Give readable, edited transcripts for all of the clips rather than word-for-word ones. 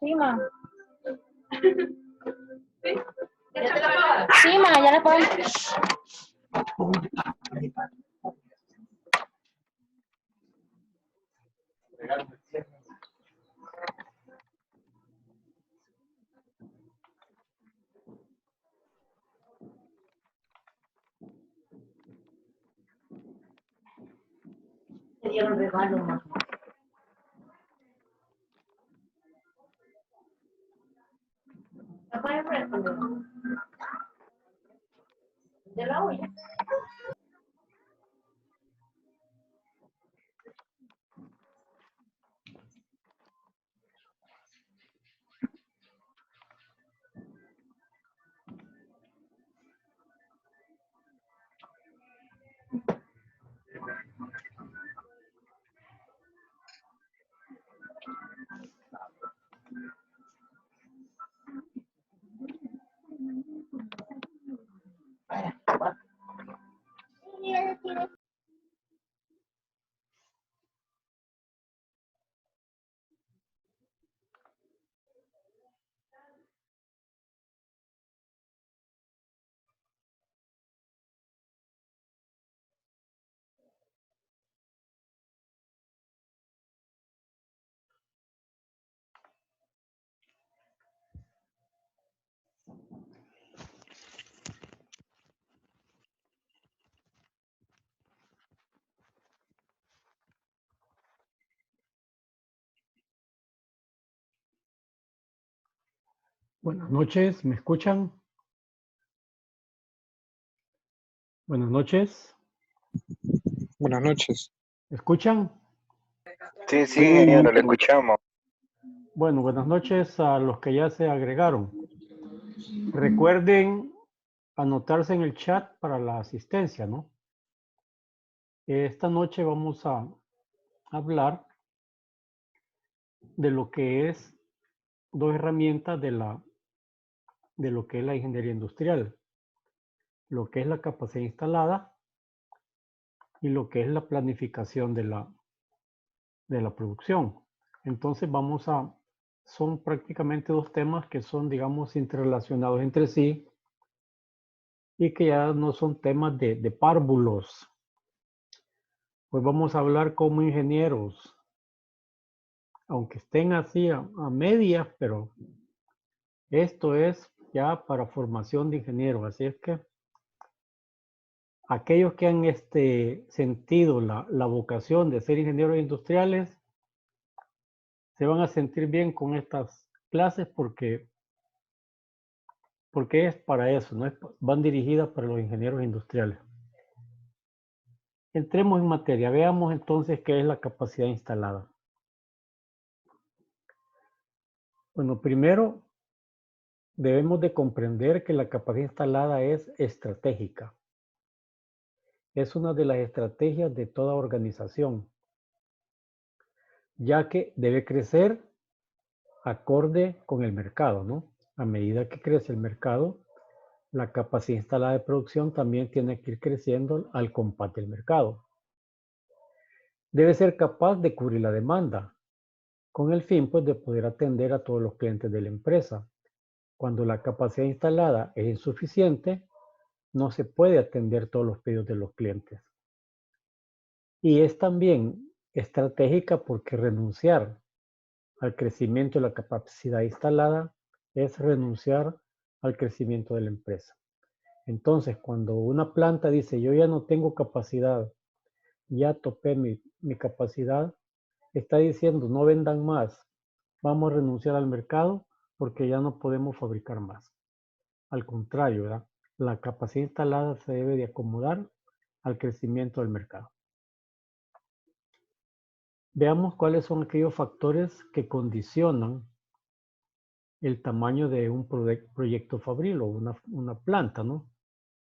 Sí, ma. Sí, ma, ya la pongo. Te dieron regalo, ma. ¿De la olla? Buenas noches, ¿me escuchan? Buenas noches, Buenas noches. ¿me escuchan? Sí, sí, ingeniero, le escuchamos. Bueno, buenas noches a los que ya se agregaron. Recuerden anotarse en el chat para la asistencia, ¿no? Esta noche vamos a hablar de lo que es dos herramientas de lo que es la ingeniería industrial, lo que es la capacidad instalada y lo que es la planificación de la producción. Entonces son prácticamente dos temas que son, digamos, interrelacionados entre sí y que ya no son temas de párvulos. Pues vamos a hablar como ingenieros, aunque estén así a medias, pero esto es ya para formación de ingenieros. Así es que aquellos que han sentido la vocación de ser ingenieros industriales se van a sentir bien con estas clases porque es para eso, ¿no? Van dirigidas para los ingenieros industriales. Entremos en materia, veamos entonces qué es la capacidad instalada. Bueno, primero debemos de comprender que la capacidad instalada es estratégica. Es una de las estrategias de toda organización, ya que debe crecer acorde con el mercado, ¿no? A medida que crece el mercado, la capacidad instalada de producción también tiene que ir creciendo al compás del mercado. Debe ser capaz de cubrir la demanda, con el fin pues, de poder atender a todos los clientes de la empresa. Cuando la capacidad instalada es insuficiente, no se puede atender todos los pedidos de los clientes. Y es también estratégica porque renunciar al crecimiento de la capacidad instalada es renunciar al crecimiento de la empresa. Entonces, cuando una planta dice, yo ya no tengo capacidad, ya topé mi capacidad, está diciendo, no vendan más, vamos a renunciar al mercado porque ya no podemos fabricar más. Al contrario, ¿verdad? La capacidad instalada se debe de acomodar al crecimiento del mercado. Veamos cuáles son aquellos factores que condicionan el tamaño de un proyecto fabril o una planta, ¿no?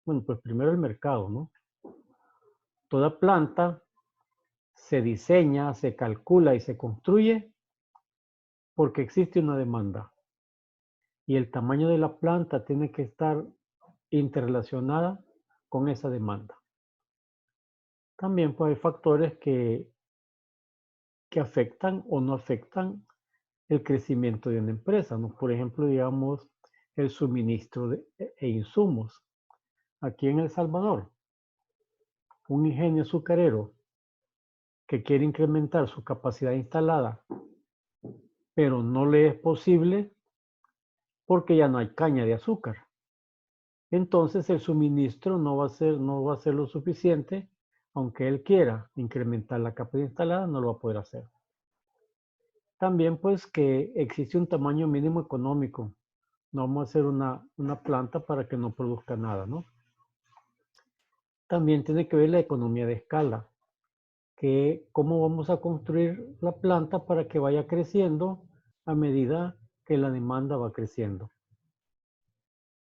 Bueno, pues primero el mercado, ¿no? Toda planta se diseña, se calcula y se construye porque existe una demanda. Y el tamaño de la planta tiene que estar interrelacionada con esa demanda. También pues, hay factores que afectan o no afectan el crecimiento de una empresa, ¿no? Por ejemplo, digamos, el suministro e insumos. Aquí en El Salvador, un ingenio azucarero que quiere incrementar su capacidad instalada, pero no le es posible porque ya no hay caña de azúcar. Entonces el suministro no va a ser lo suficiente, aunque él quiera incrementar la capacidad instalada, no lo va a poder hacer. También pues que existe un tamaño mínimo económico. No vamos a hacer una planta para que no produzca nada, ¿no? También tiene que ver la economía de escala, que cómo vamos a construir la planta para que vaya creciendo a medida que la demanda va creciendo.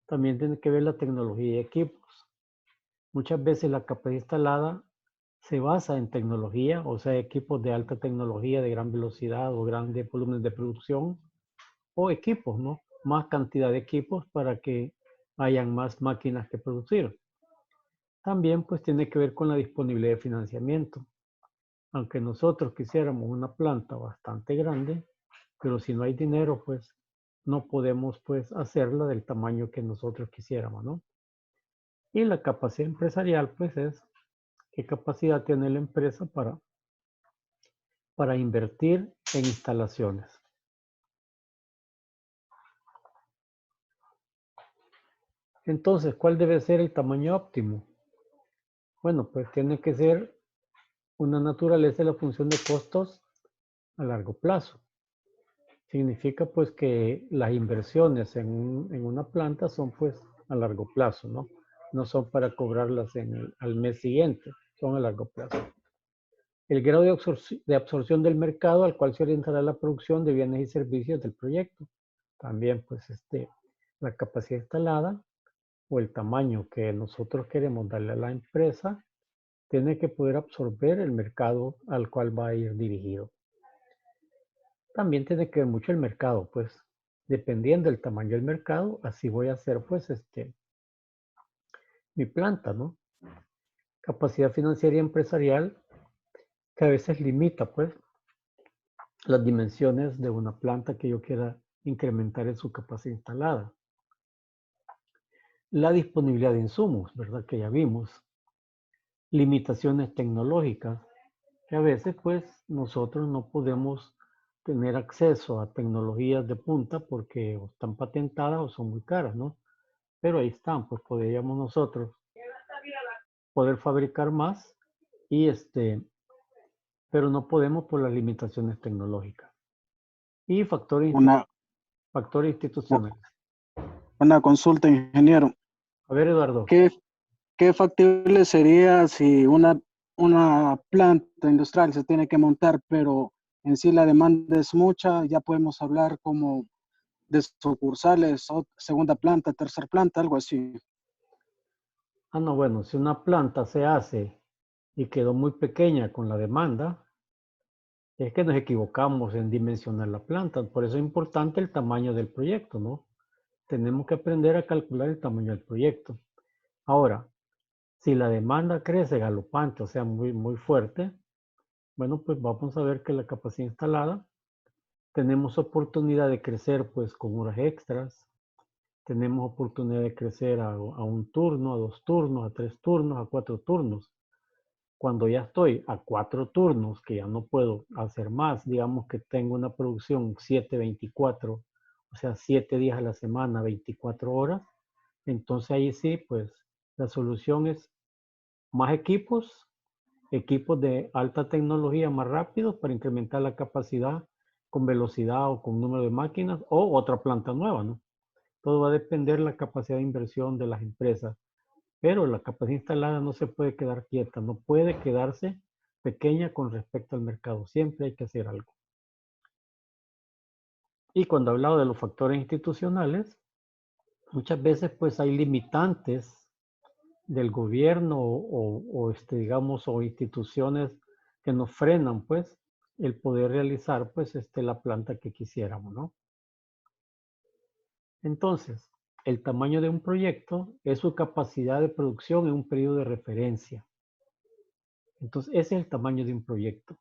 También tiene que ver la tecnología y equipos. Muchas veces la capacidad instalada se basa en tecnología, o sea, equipos de alta tecnología, de gran velocidad o grandes volúmenes de producción, o equipos, ¿no? Más cantidad de equipos para que hayan más máquinas que producir. También pues tiene que ver con la disponibilidad de financiamiento. Aunque nosotros quisiéramos una planta bastante grande, pero si no hay dinero, pues no podemos pues hacerla del tamaño que nosotros quisiéramos, ¿no? Y la capacidad empresarial pues es qué capacidad tiene la empresa para invertir en instalaciones. Entonces, ¿cuál debe ser el tamaño óptimo? Bueno, pues tiene que ser una naturaleza de la función de costos a largo plazo. Significa pues que las inversiones en una planta son pues a largo plazo, ¿no? No son para cobrarlas al mes siguiente, son a largo plazo. El grado de absorción del mercado al cual se orientará la producción de bienes y servicios del proyecto. También pues la capacidad instalada o el tamaño que nosotros queremos darle a la empresa tiene que poder absorber el mercado al cual va a ir dirigido. También tiene que ver mucho el mercado, pues dependiendo del tamaño del mercado, así voy a hacer pues mi planta, ¿no? Capacidad financiera y empresarial que a veces limita pues las dimensiones de una planta que yo quiera incrementar en su capacidad instalada. La disponibilidad de insumos, ¿verdad? Que ya vimos. Limitaciones tecnológicas, que a veces pues nosotros no podemos tener acceso a tecnologías de punta porque o están patentadas o son muy caras, ¿no? Pero ahí están, pues podríamos nosotros poder fabricar más y pero no podemos por las limitaciones tecnológicas. Y factores Una, institucionales. una consulta, ingeniero. A ver, Eduardo. ¿Qué factible sería si una planta industrial se tiene que montar, pero en sí la demanda es mucha? Ya podemos hablar como de sucursales, segunda planta, tercera planta, algo así. Ah, no, bueno, si una planta se hace y quedó muy pequeña con la demanda, es que nos equivocamos en dimensionar la planta. Por eso es importante el tamaño del proyecto, ¿no? Tenemos que aprender a calcular el tamaño del proyecto. Ahora, si la demanda crece galopante, o sea, muy, muy fuerte, bueno, pues vamos a ver que la capacidad instalada, tenemos oportunidad de crecer pues con horas extras, tenemos oportunidad de crecer a un turno, a 2 turnos, a 3 turnos, a 4 turnos. Cuando ya estoy a 4 turnos, que ya no puedo hacer más, digamos que tengo una producción 7/24, o sea, 7 días a la semana, 24 horas, entonces ahí sí, pues la solución es más equipos, equipos de alta tecnología más rápidos para incrementar la capacidad con velocidad o con número de máquinas o otra planta nueva, ¿no? Todo va a depender de la capacidad de inversión de las empresas. Pero la capacidad instalada no se puede quedar quieta, no puede quedarse pequeña con respecto al mercado. Siempre hay que hacer algo. Y cuando he hablado de los factores institucionales, muchas veces pues hay limitantes del gobierno o digamos, o instituciones que nos frenan pues el poder realizar pues la planta que quisiéramos, ¿no? Entonces, el tamaño de un proyecto es su capacidad de producción en un periodo de referencia. Entonces, ese es el tamaño de un proyecto.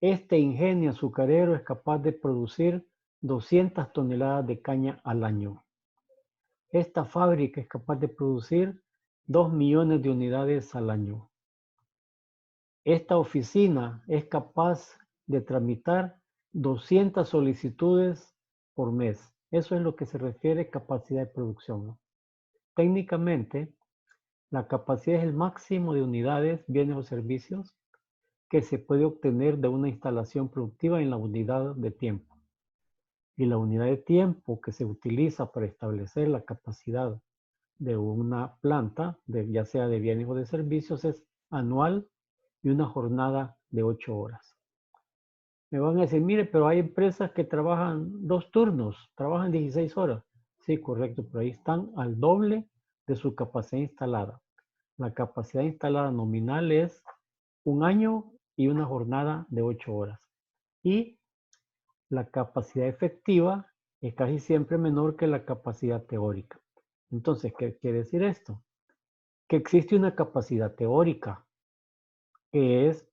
Este ingenio azucarero es capaz de producir 200 toneladas de caña al año. Esta fábrica es capaz de producir 2 millones de unidades al año. Esta oficina es capaz de tramitar 200 solicitudes por mes. Eso es lo que se refiere a capacidad de producción, ¿no? Técnicamente, la capacidad es el máximo de unidades, bienes o servicios que se puede obtener de una instalación productiva en la unidad de tiempo. Y la unidad de tiempo que se utiliza para establecer la capacidad de una planta, ya sea de bienes o de servicios, es anual y una jornada de 8 horas. Me van a decir, mire, pero hay empresas que trabajan 2 turnos, trabajan 16 horas. Sí, correcto, pero ahí están al doble de su capacidad instalada. La capacidad instalada nominal es 1 año y una jornada de 8 horas. Y la capacidad efectiva es casi siempre menor que la capacidad teórica. Entonces, ¿qué quiere decir esto? Que existe una capacidad teórica, que es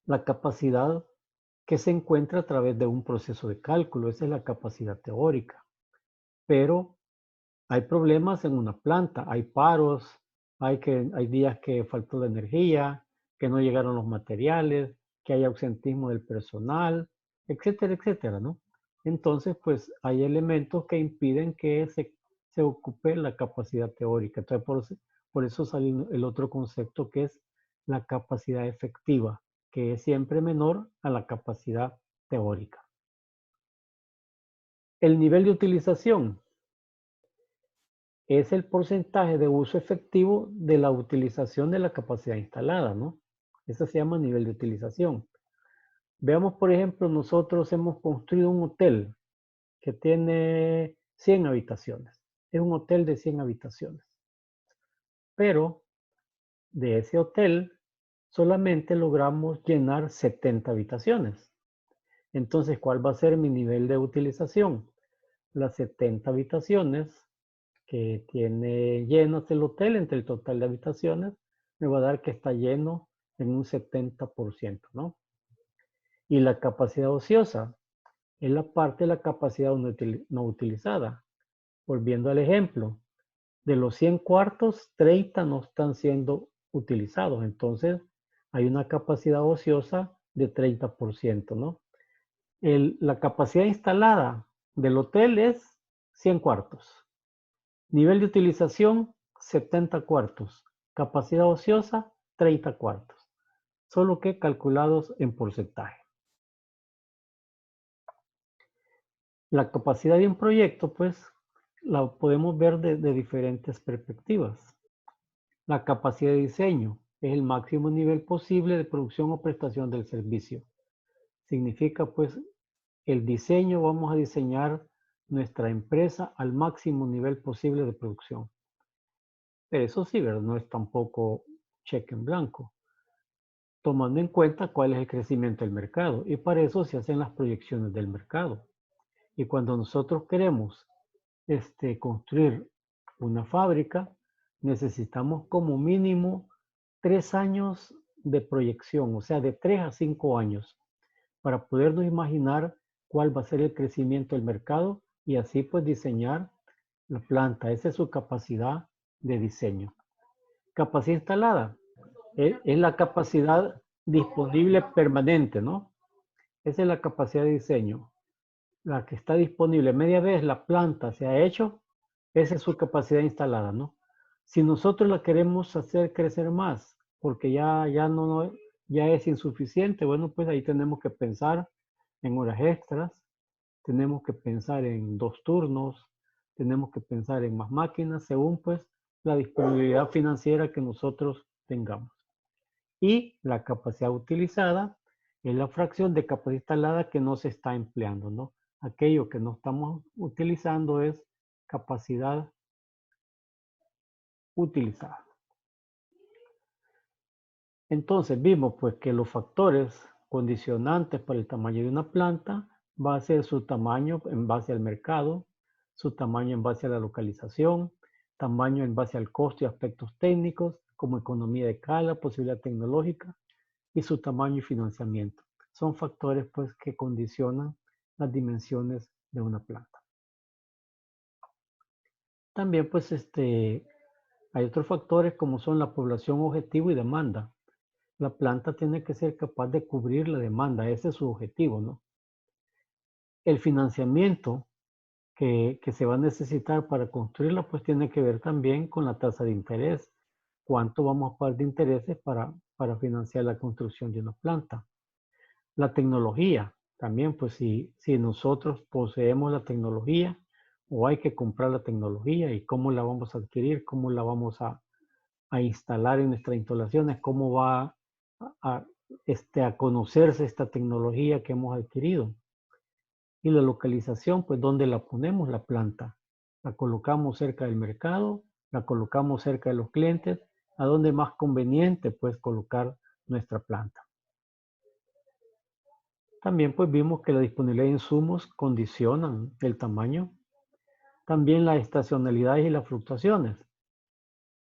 la capacidad que se encuentra a través de un proceso de cálculo. Esa es la capacidad teórica. Pero hay problemas en una planta, hay paros, hay días que faltó la energía, que no llegaron los materiales, que hay ausentismo del personal, etcétera, etcétera, ¿no? Entonces, pues hay elementos que impiden que se ocupe la capacidad teórica. Entonces, por eso sale el otro concepto que es la capacidad efectiva, que es siempre menor a la capacidad teórica. El nivel de utilización es el porcentaje de uso efectivo de la utilización de la capacidad instalada, ¿no? Eso se llama nivel de utilización. Veamos, por ejemplo, nosotros hemos construido un hotel que tiene 100 habitaciones. Es un hotel de 100 habitaciones. Pero de ese hotel solamente logramos llenar 70 habitaciones. Entonces, ¿cuál va a ser mi nivel de utilización? Las 70 habitaciones que tiene llenas el hotel entre el total de habitaciones, me va a dar que está lleno en un 70%, ¿no? Y la capacidad ociosa es la parte de la capacidad no utilizada. Volviendo al ejemplo, de los 100 cuartos, 30 no están siendo utilizados. Entonces, hay una capacidad ociosa de 30%, ¿no? La capacidad instalada del hotel es 100 cuartos. Nivel de utilización, 70 cuartos. Capacidad ociosa, 30 cuartos. Solo que calculados en porcentaje. La capacidad de un proyecto, pues, la podemos ver de diferentes perspectivas. La capacidad de diseño es el máximo nivel posible de producción o prestación del servicio. Significa, pues, el diseño, vamos a diseñar nuestra empresa al máximo nivel posible de producción. Eso sí, ¿verdad? No es tampoco cheque en blanco, tomando en cuenta cuál es el crecimiento del mercado. Y para eso se hacen las proyecciones del mercado. Y cuando nosotros queremos construir una fábrica, necesitamos como mínimo 3 años de proyección, o sea, de 3 a 5 años, para podernos imaginar cuál va a ser el crecimiento del mercado y así pues diseñar la planta. Esa es su capacidad de diseño. Capacidad instalada es la capacidad disponible permanente, ¿no? Esa es la capacidad de diseño. La que está disponible. Media vez la planta se ha hecho, esa es su capacidad instalada, ¿no? Si nosotros la queremos hacer crecer más, porque ya es insuficiente, bueno, pues ahí tenemos que pensar en horas extras, tenemos que pensar en 2 turnos, tenemos que pensar en más máquinas según pues la disponibilidad financiera que nosotros tengamos. Y la capacidad utilizada es la fracción de capacidad instalada que no se está empleando, ¿no? Aquello que no estamos utilizando es capacidad utilizada. Entonces vimos pues que los factores condicionantes para el tamaño de una planta va a ser su tamaño en base al mercado, su tamaño en base a la localización, tamaño en base al costo y aspectos técnicos como economía de escala, posibilidad tecnológica y su tamaño y financiamiento. Son factores pues que condicionan las dimensiones de una planta. También pues hay otros factores como son la población objetivo y demanda. La planta tiene que ser capaz de cubrir la demanda, ese es su objetivo, ¿no? El financiamiento que se va a necesitar para construirla, pues tiene que ver también con la tasa de interés. ¿Cuánto vamos a pagar de intereses para financiar la construcción de una planta? La tecnología, también, pues si nosotros poseemos la tecnología o hay que comprar la tecnología y cómo la vamos a adquirir, cómo la vamos a instalar en nuestras instalaciones, cómo va a conocerse esta tecnología que hemos adquirido. Y la localización, pues dónde la ponemos la planta. La colocamos cerca del mercado, la colocamos cerca de los clientes, a dónde es más conveniente pues colocar nuestra planta. También pues vimos que la disponibilidad de insumos condicionan el tamaño. También la estacionalidad y las fluctuaciones.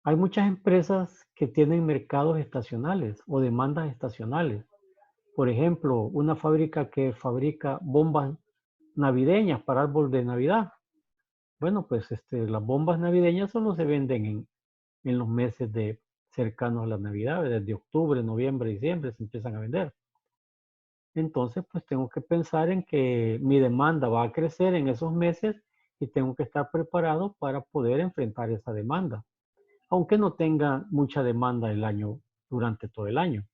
Hay muchas empresas que tienen mercados estacionales o demandas estacionales. Por ejemplo, una fábrica que fabrica bombas navideñas para árbol de Navidad. Bueno, pues las bombas navideñas solo se venden en los meses cercanos a la Navidad, desde octubre, noviembre, diciembre se empiezan a vender. Entonces, pues tengo que pensar en que mi demanda va a crecer en esos meses y tengo que estar preparado para poder enfrentar esa demanda, aunque no tenga mucha demanda durante todo el año.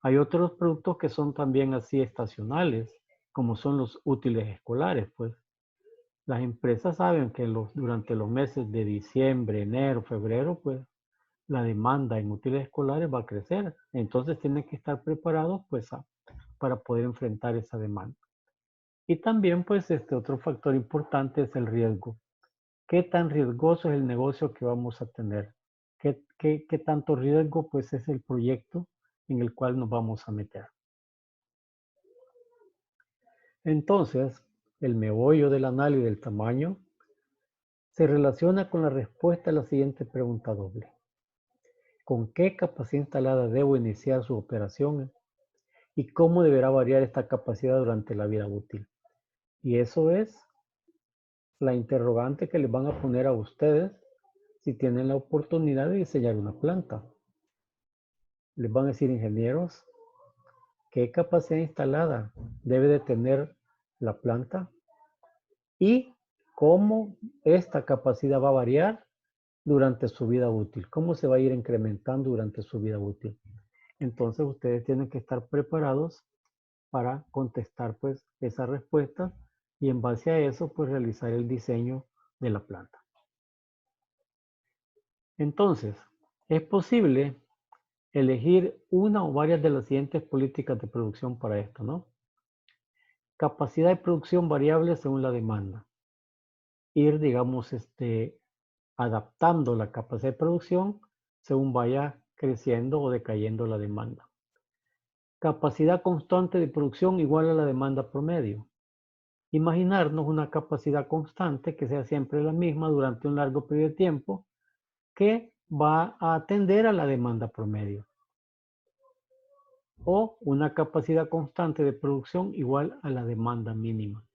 Hay otros productos que son también así estacionales, como son los útiles escolares, pues. Las empresas saben que durante los meses de diciembre, enero, febrero, pues la demanda en útiles escolares va a crecer. Entonces tienen que estar preparados pues para poder enfrentar esa demanda. Y también pues otro factor importante es el riesgo. ¿Qué tan riesgoso es el negocio que vamos a tener? ¿Qué tanto riesgo pues es el proyecto en el cual nos vamos a meter? Entonces, el meollo del análisis del tamaño se relaciona con la respuesta a la siguiente pregunta doble. ¿Con qué capacidad instalada debo iniciar su operación? ¿Y cómo deberá variar esta capacidad durante la vida útil? Y eso es la interrogante que les van a poner a ustedes si tienen la oportunidad de diseñar una planta. Les van a decir, ingenieros, ¿qué capacidad instalada debe de tener la planta? Y cómo esta capacidad va a variar durante su vida útil, cómo se va a ir incrementando durante su vida útil. Entonces ustedes tienen que estar preparados para contestar pues esa respuesta y en base a eso pues realizar el diseño de la planta. Entonces, es posible elegir una o varias de las siguientes políticas de producción para esto, ¿no? Capacidad de producción variable según la demanda. Ir, digamos, adaptando la capacidad de producción según vaya creciendo o decayendo la demanda. Capacidad constante de producción igual a la demanda promedio. Imaginarnos una capacidad constante que sea siempre la misma durante un largo periodo de tiempo que va a atender a la demanda promedio. O una capacidad constante de producción igual a la demanda mínima.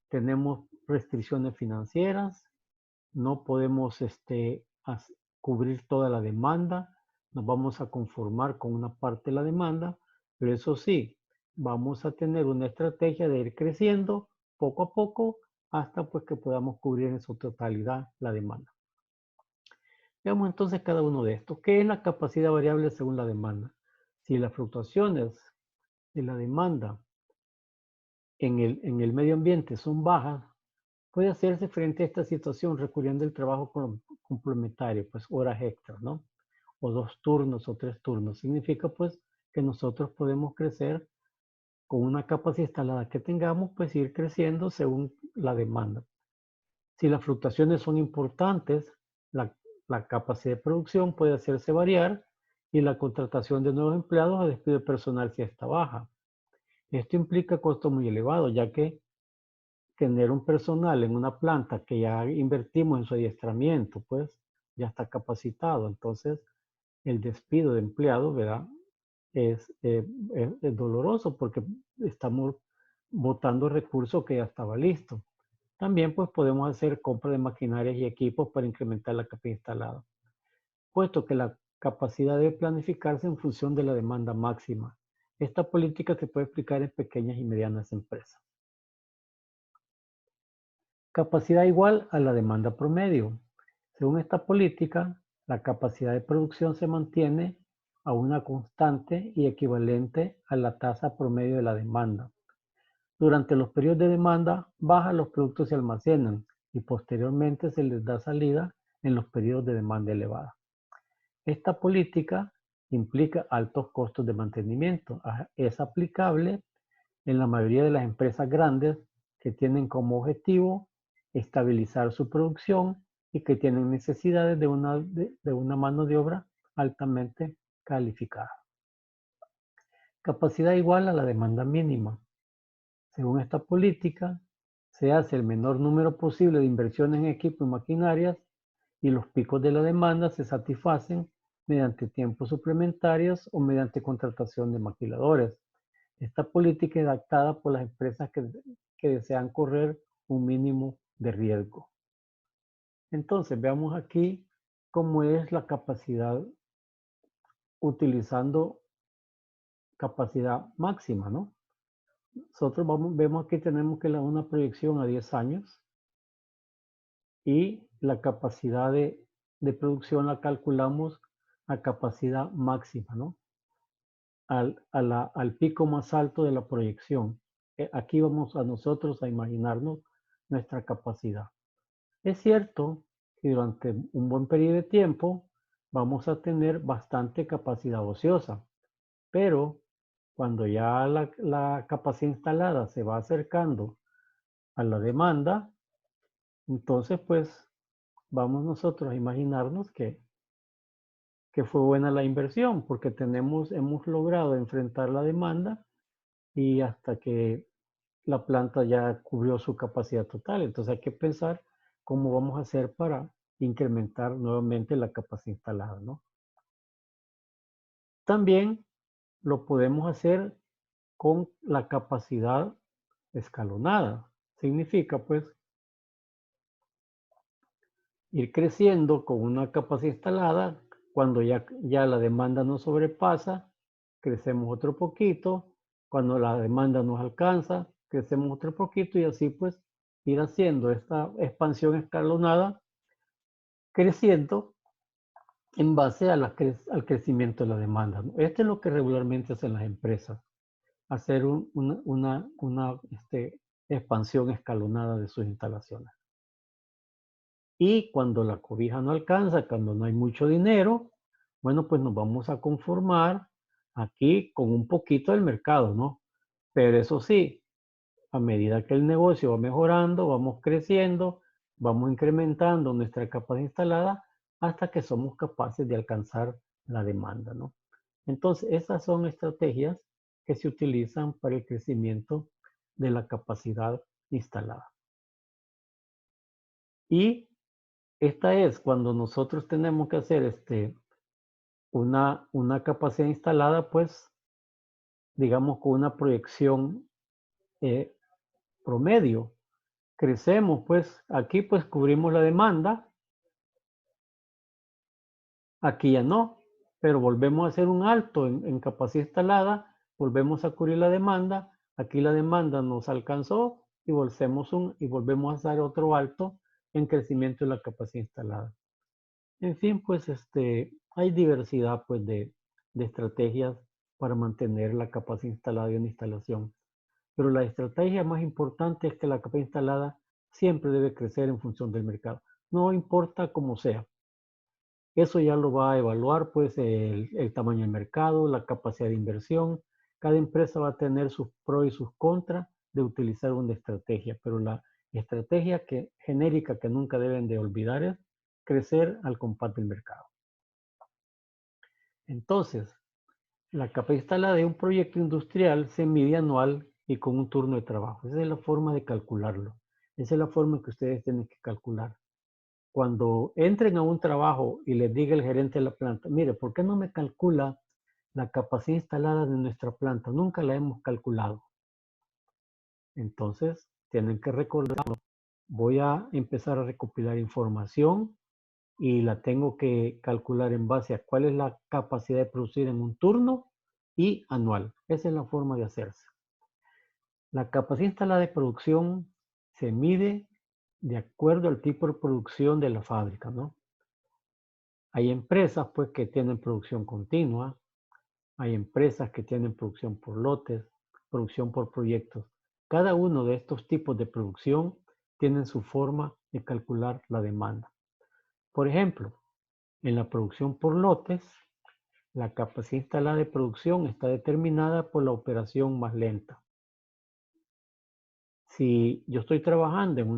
Tenemos restricciones financieras, no podemos cubrir toda la demanda, nos vamos a conformar con una parte de la demanda, pero eso sí, vamos a tener una estrategia de ir creciendo poco a poco hasta pues que podamos cubrir en su totalidad la demanda. Veamos entonces cada uno de estos. ¿Qué es la capacidad variable según la demanda? Si las fluctuaciones de la demanda en el medio ambiente son bajas, puede hacerse frente a esta situación recurriendo al trabajo complementario, pues horas extras, ¿no? O 2 turnos o 3 turnos. Significa pues que nosotros podemos crecer con una capacidad instalada que tengamos, pues ir creciendo según la demanda. Si las fluctuaciones son importantes, la capacidad de producción puede hacerse variar y la contratación de nuevos empleados o despido de personal si está baja. Esto implica costos muy elevados, ya que tener un personal en una planta que ya invertimos en su adiestramiento, pues ya está capacitado. Entonces, el despido de empleados, ¿verdad? Es doloroso porque estamos botando recursos que ya estaba listo. También pues podemos hacer compra de maquinarias y equipos para incrementar la capacidad instalada, puesto que la capacidad debe planificarse en función de la demanda máxima. Esta política se puede explicar en pequeñas y medianas empresas. Capacidad igual a la demanda promedio. Según esta política, la capacidad de producción se mantiene a una constante y equivalente a la tasa promedio de la demanda. Durante los periodos de demanda baja, los productos se almacenan y posteriormente se les da salida en los periodos de demanda elevada. Esta política implica altos costos de mantenimiento. Es aplicable en la mayoría de las empresas grandes que tienen como objetivo estabilizar su producción y que tienen necesidades de una mano de obra altamente calificada. Capacidad igual a la demanda mínima. Según esta política, se hace el menor número posible de inversiones en equipo y maquinarias y los picos de la demanda se satisfacen mediante tiempos suplementarios o mediante contratación de maquiladores. Esta política es adaptada por las empresas que desean correr un mínimo de riesgo. Entonces, veamos aquí cómo es la capacidad utilizando capacidad máxima, ¿no? Nosotros vemos que tenemos que una proyección a 10 años y la capacidad de producción la calculamos a capacidad máxima, ¿no? Al pico más alto de la proyección. Aquí vamos a nosotros a imaginarnos nuestra capacidad. Es cierto que durante un buen periodo de tiempo vamos a tener bastante capacidad ociosa, pero cuando ya la capacidad instalada se va acercando a la demanda, entonces pues vamos nosotros a imaginarnos que fue buena la inversión porque hemos logrado enfrentar la demanda y hasta que la planta ya cubrió su capacidad total. Entonces hay que pensar cómo vamos a hacer para incrementar nuevamente la capacidad instalada, ¿no? También lo podemos hacer con la capacidad escalonada. Significa pues ir creciendo con una capacidad instalada. Cuando ya la demanda nos sobrepasa, crecemos otro poquito. Cuando la demanda nos alcanza, crecemos otro poquito y así pues ir haciendo esta expansión escalonada, creciendo en base al crecimiento de la demanda, ¿no? Esto es lo que regularmente hacen las empresas, hacer una expansión escalonada de sus instalaciones. Y cuando la cobija no alcanza, cuando no hay mucho dinero, bueno, pues nos vamos a conformar aquí con un poquito del mercado, ¿no? Pero eso sí, a medida que el negocio va mejorando, vamos creciendo, vamos incrementando nuestra capacidad instalada hasta que somos capaces de alcanzar la demanda, ¿no? Entonces, esas son estrategias que se utilizan para el crecimiento de la capacidad instalada. Y esta es cuando nosotros tenemos que hacer una capacidad instalada, pues, digamos, con una proyección promedio. Crecemos, pues, aquí pues cubrimos la demanda. Aquí ya no, pero volvemos a hacer un alto en capacidad instalada, volvemos a cubrir la demanda. Aquí la demanda nos alcanzó y volvemos a hacer otro alto en crecimiento de la capacidad instalada. En fin, pues hay diversidad pues, de estrategias para mantener la capacidad instalada en una instalación. Pero la estrategia más importante es que la capacidad instalada siempre debe crecer en función del mercado. No importa cómo sea. Eso ya lo va a evaluar pues el tamaño del mercado, la capacidad de inversión. Cada empresa va a tener sus pros y sus contras de utilizar una estrategia, pero la estrategia genérica que nunca deben de olvidar es crecer al compás del mercado. Entonces, la capacidad instalada de un proyecto industrial se mide anual y con un turno de trabajo. Esa es la forma de calcularlo. Esa es la forma en que ustedes tienen que calcular. Cuando entren a un trabajo y les diga el gerente de la planta, mire, ¿por qué no me calcula la capacidad instalada de nuestra planta? Nunca la hemos calculado. Entonces, tienen que recordarlo. Voy a empezar a recopilar información y la tengo que calcular en base a cuál es la capacidad de producir en un turno y anual. Esa es la forma de hacerse. La capacidad instalada de producción se mide de acuerdo al tipo de producción de la fábrica, ¿no? Hay empresas pues que tienen producción continua, hay empresas que tienen producción por lotes, producción por proyectos. Cada uno de estos tipos de producción tienen su forma de calcular la demanda. Por ejemplo, en la producción por lotes, la capacidad instalada de producción está determinada por la operación más lenta. Si yo estoy trabajando en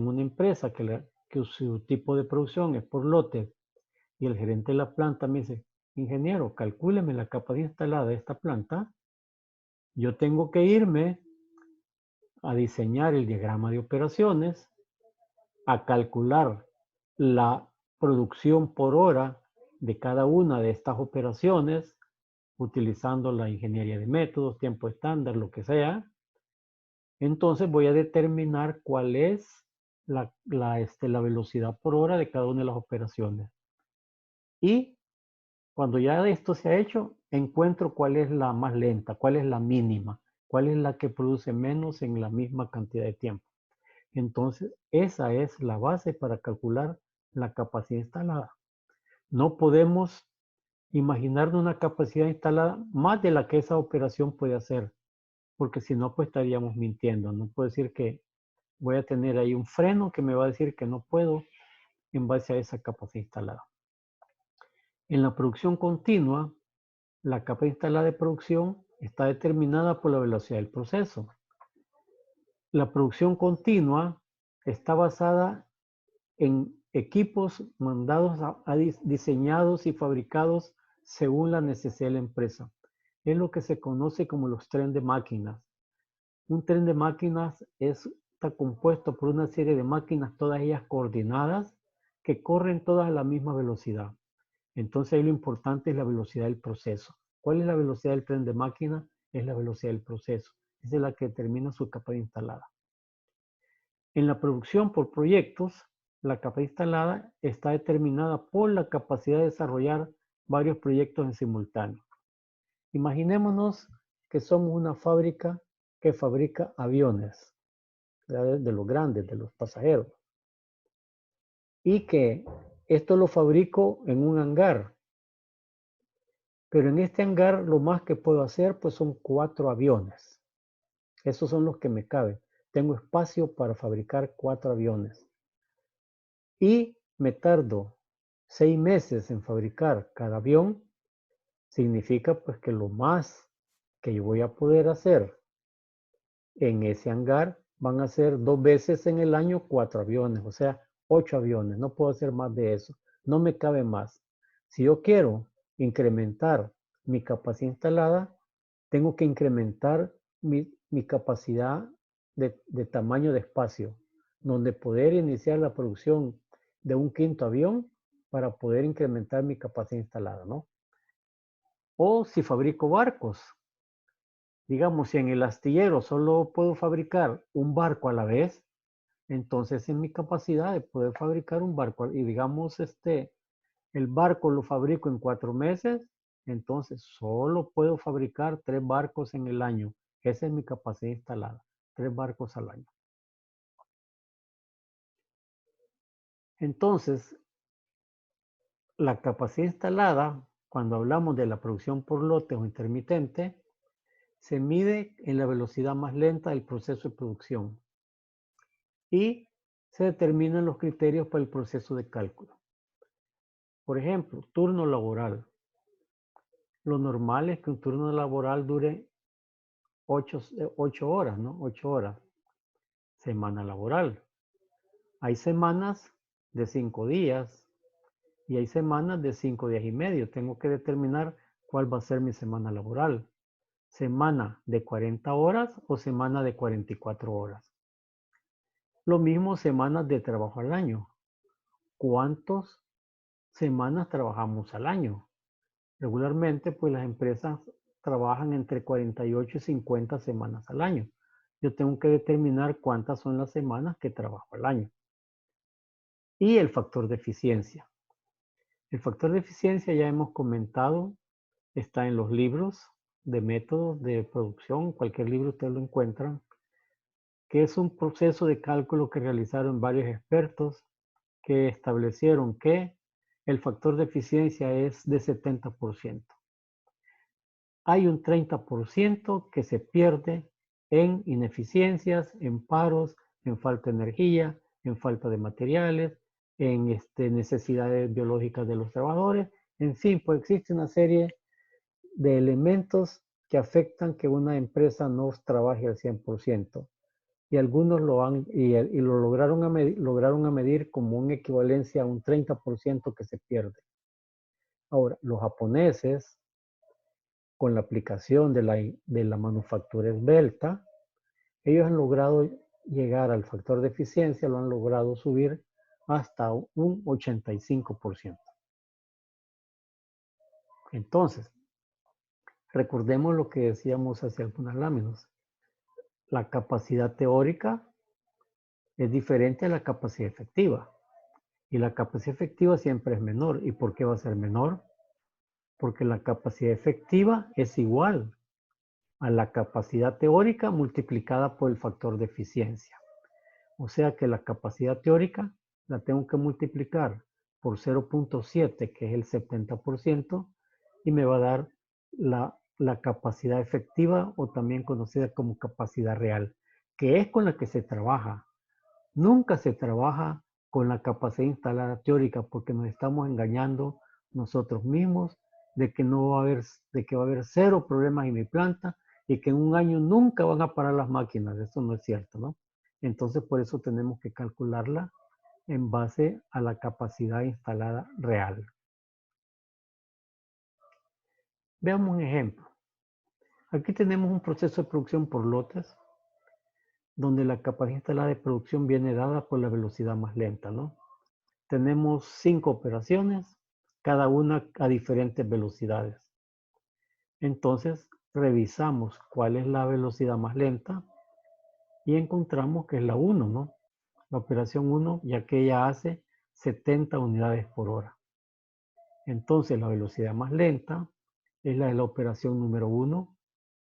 una empresa que su tipo de producción es por lotes y el gerente de la planta me dice, ingeniero, calcúleme la capacidad instalada de esta planta, yo tengo que irme a diseñar el diagrama de operaciones, a calcular la producción por hora de cada una de estas operaciones, utilizando la ingeniería de métodos, tiempo estándar, lo que sea. Entonces voy a determinar cuál es la velocidad por hora de cada una de las operaciones. Y cuando ya esto se ha hecho, encuentro cuál es la más lenta, cuál es la mínima, cuál es la que produce menos en la misma cantidad de tiempo. Entonces, esa es la base para calcular la capacidad instalada. No podemos imaginar una capacidad instalada más de la que esa operación puede hacer, porque si no, pues estaríamos mintiendo. No puedo decir que voy a tener ahí un freno que me va a decir que no puedo en base a esa capacidad instalada. En la producción continua, la capacidad instalada de producción está determinada por la velocidad del proceso. La producción continua está basada en equipos mandados diseñados y fabricados según la necesidad de la empresa. Es lo que se conoce como los tren de máquinas. Un tren de máquinas está compuesto por una serie de máquinas, todas ellas coordinadas, que corren todas a la misma velocidad. Entonces ahí lo importante es la velocidad del proceso. ¿Cuál es la velocidad del tren de máquina? Es la velocidad del proceso. Esa es la que determina su capacidad instalada. En la producción por proyectos, la capacidad instalada está determinada por la capacidad de desarrollar varios proyectos en simultáneo. Imaginémonos que somos una fábrica que fabrica aviones, de los grandes, de los pasajeros, y que esto lo fabrico en un hangar. Pero en este hangar lo más que puedo hacer pues son 4 aviones. Esos son los que me caben. Tengo espacio para fabricar 4 aviones. Y me tardo 6 meses en fabricar cada avión. Significa pues que lo más que yo voy a poder hacer en ese hangar van a ser 2 veces en el año 4 aviones. O sea, 8 aviones. No puedo hacer más de eso. No me cabe más. Si yo quiero incrementar mi capacidad instalada, tengo que incrementar mi capacidad de tamaño de espacio, donde poder iniciar la producción de un 5.º avión para poder incrementar mi capacidad instalada, ¿no? O si fabrico barcos, digamos, si en el astillero solo puedo fabricar un barco a la vez, entonces en mi capacidad de poder fabricar un barco, y digamos, el barco lo fabrico en 4 meses, entonces solo puedo fabricar 3 barcos en el año. Esa es mi capacidad instalada, 3 barcos al año. Entonces, la capacidad instalada, cuando hablamos de la producción por lote o intermitente, se mide en la velocidad más lenta del proceso de producción. y se determinan los criterios para el proceso de cálculo. Por ejemplo, turno laboral. Lo normal es que un turno laboral dure 8 horas, ¿no? 8 horas. Semana laboral. Hay semanas de 5 días y hay semanas de 5 días y medio. Tengo que determinar cuál va a ser mi semana laboral. Semana de 40 horas o semana de 44 horas. Lo mismo semanas de trabajo al año. ¿Cuántas semanas trabajamos al año? Regularmente, pues las empresas trabajan entre 48 y 50 semanas al año. Yo tengo que determinar cuántas son las semanas que trabajo al año. Y el factor de eficiencia. El factor de eficiencia ya hemos comentado, está en los libros de métodos de producción, cualquier libro ustedes lo encuentran, que es un proceso de cálculo que realizaron varios expertos que establecieron que el factor de eficiencia es de 70%. Hay un 30% que se pierde en ineficiencias, en paros, en falta de energía, en falta de materiales, en necesidades biológicas de los trabajadores. En fin, pues existe una serie de elementos que afectan que una empresa no trabaje al 100%. Y algunos lo lograron a medir como una equivalencia a un 30% que se pierde. Ahora, los japoneses, con la aplicación de la manufactura esbelta, ellos han logrado llegar al factor de eficiencia, lo han logrado subir hasta un 85%. Entonces, recordemos lo que decíamos hace algunas láminas. La capacidad teórica es diferente a la capacidad efectiva. Y la capacidad efectiva siempre es menor. ¿Y por qué va a ser menor? Porque la capacidad efectiva es igual a la capacidad teórica multiplicada por el factor de eficiencia. O sea que la capacidad teórica la tengo que multiplicar por 0.7, que es el 70%, y me va a dar la capacidad efectiva, o también conocida como capacidad real, que es con la que se trabaja. Nunca se trabaja con la capacidad instalada teórica, porque nos estamos engañando nosotros mismos de que va a haber 0 problemas en mi planta y que en un año nunca van a parar las máquinas. Eso no es cierto, ¿no? Entonces, por eso tenemos que calcularla en base a la capacidad instalada real. Veamos un ejemplo. Aquí tenemos un proceso de producción por lotes, donde la capacidad instalada de producción viene dada por la velocidad más lenta, ¿no? Tenemos 5 operaciones, cada una a diferentes velocidades. Entonces, revisamos cuál es la velocidad más lenta y encontramos que es la 1, ¿no? La operación 1, ya que ella hace 70 unidades por hora. Entonces, la velocidad más lenta es la de la operación número 1,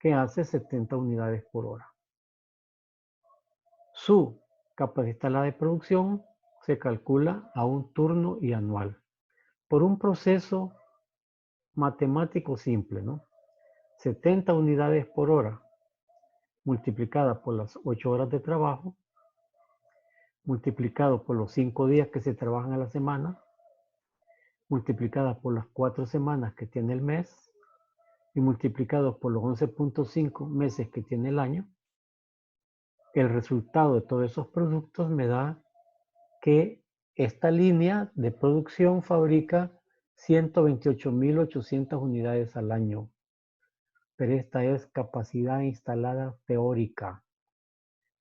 que hace 70 unidades por hora. Su capacidad instalada de producción se calcula a un turno y anual por un proceso matemático simple, ¿no? 70 unidades por hora multiplicada por las 8 horas de trabajo, multiplicado por los 5 días que se trabajan a la semana, multiplicada por las 4 semanas que tiene el mes y multiplicado por los 11.5 meses que tiene el año. El resultado de todos esos productos me da que esta línea de producción fabrica 128.800 unidades al año. Pero esta es capacidad instalada teórica,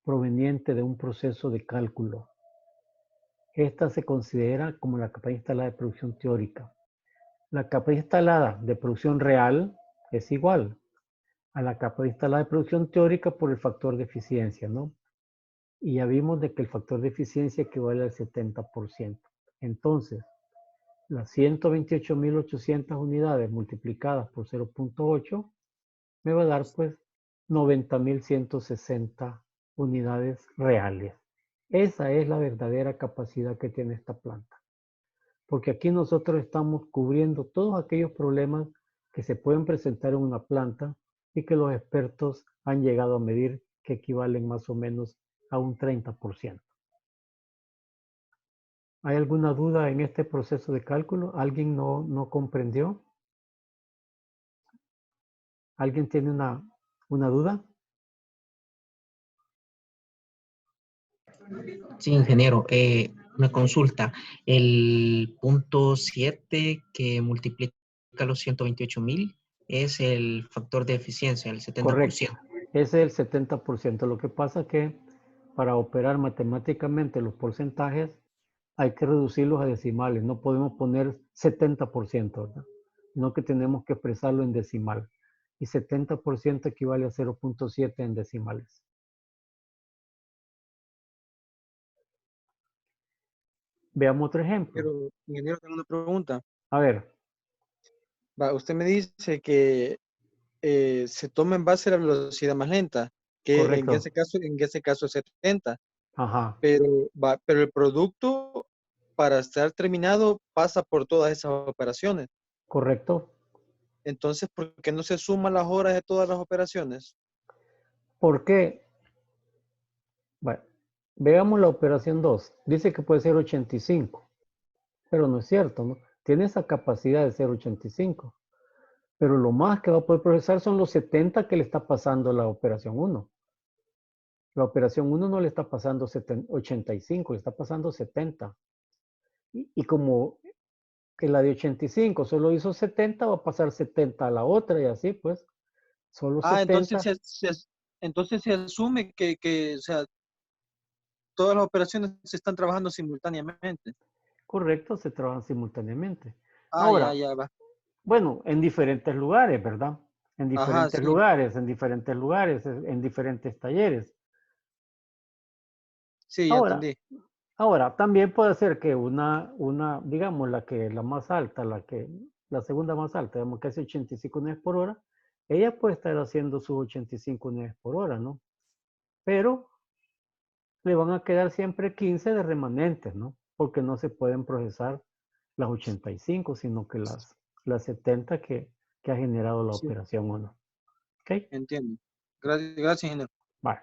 proveniente de un proceso de cálculo. Esta se considera como la capacidad instalada de producción teórica. La capacidad instalada de producción real es igual a la capacidad instalada de producción teórica por el factor de eficiencia, ¿no? Y ya vimos de que el factor de eficiencia equivale al 70%. Entonces, las 128.800 unidades multiplicadas por 0.8 me va a dar pues 90.160 unidades reales. Esa es la verdadera capacidad que tiene esta planta. Porque aquí nosotros estamos cubriendo todos aquellos problemas que se pueden presentar en una planta y que los expertos han llegado a medir que equivalen más o menos a un 30%. ¿Hay alguna duda en este proceso de cálculo? ¿Alguien no comprendió? ¿Alguien tiene una duda? Sí, ingeniero, una consulta. El punto 7 que multiplica los 128,000 es el factor de eficiencia, el Correcto. 70%. Ese es el 70%. Lo que pasa es que para operar matemáticamente los porcentajes hay que reducirlos a decimales. No podemos poner 70%, ¿verdad? Sino que tenemos que expresarlo en decimal. Y 70% equivale a 0.7 en decimales. Veamos otro ejemplo. Pero, ingeniero, tengo una pregunta. A ver, Va, usted me dice que se toma en base a la velocidad más lenta, que correcto. en ese caso es 70, Ajá, pero el producto para estar terminado pasa por todas esas operaciones. correcto. Entonces, ¿por qué no se suman las horas de todas las operaciones? ¿Por qué? Bueno, veamos la operación 2. Dice que puede ser 85, pero no es cierto, ¿no? Tiene esa capacidad de ser 85, pero lo más que va a poder procesar son los 70 que le está pasando la operación 1. La operación 1 no le está pasando 85, le está pasando 70. Y como que la de 85 solo hizo 70, va a pasar 70 a la otra y así pues, solo Ah, 70. entonces se asume o sea, todas las operaciones se están trabajando simultáneamente. Correcto, se trabajan simultáneamente. Ah, Ahora, ya va. bueno, en diferentes lugares, ¿verdad? En Ajá, diferentes sí, lugares, en diferentes lugares, en diferentes talleres. sí, ya Ahora, entendí. ahora también puede ser que digamos, la más alta, la segunda más alta, digamos que hace 85 unidades por hora, ella puede estar haciendo sus 85 unidades por hora, ¿no? Pero le van a quedar siempre 15 de remanentes, ¿no? Porque no se pueden procesar las 85, sino que las 70 que ha generado la Sí, operación 1. ¿Ok? entiendo. Gracias, ingeniero. Vale.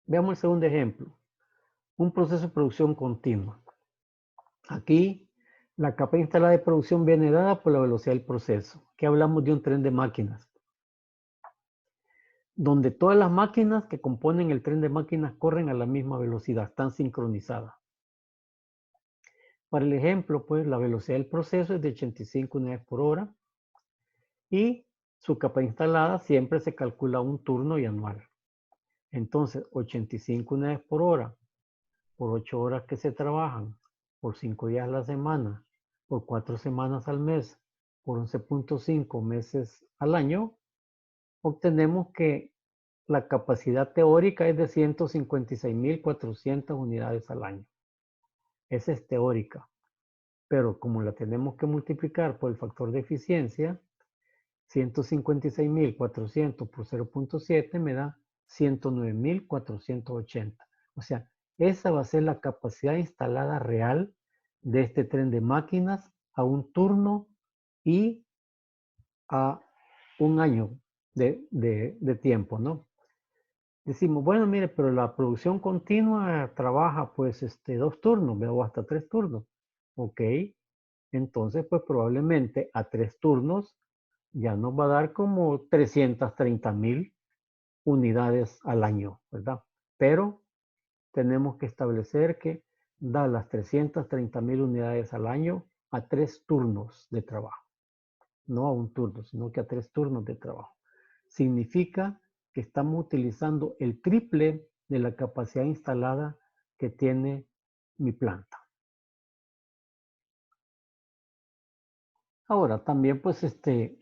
Veamos el segundo ejemplo. Un proceso de producción continua. Aquí, la capa instalada de producción viene dada por la velocidad del proceso. Aquí hablamos de un tren de máquinas, donde todas las máquinas que componen el tren de máquinas corren a la misma velocidad, están sincronizadas. Para el ejemplo, pues la velocidad del proceso es de 85 unidades por hora y su capa instalada siempre se calcula un turno y anual. Entonces, 85 unidades por hora por 8 horas que se trabajan, por 5 días a la semana, por 4 semanas al mes, por 11.5 meses al año, obtenemos que la capacidad teórica es de 156.400 unidades al año. Esa es teórica, pero como la tenemos que multiplicar por el factor de eficiencia, 156.400 por 0.7 me da 109.480. O sea, esa va a ser la capacidad instalada real de este tren de máquinas a un turno y a un año de tiempo, ¿no? Decimos, bueno, mire, pero la producción continua trabaja pues 2 turnos, o hasta 3 turnos. Ok, entonces pues probablemente a 3 turnos ya nos va a dar como 330.000 unidades al año, ¿verdad? Pero tenemos que establecer que da las 330.000 unidades al año a 3 turnos de trabajo. No a un turno, sino que a 3 turnos de trabajo. Significa que estamos utilizando el triple de la capacidad instalada que tiene mi planta. Ahora, también pues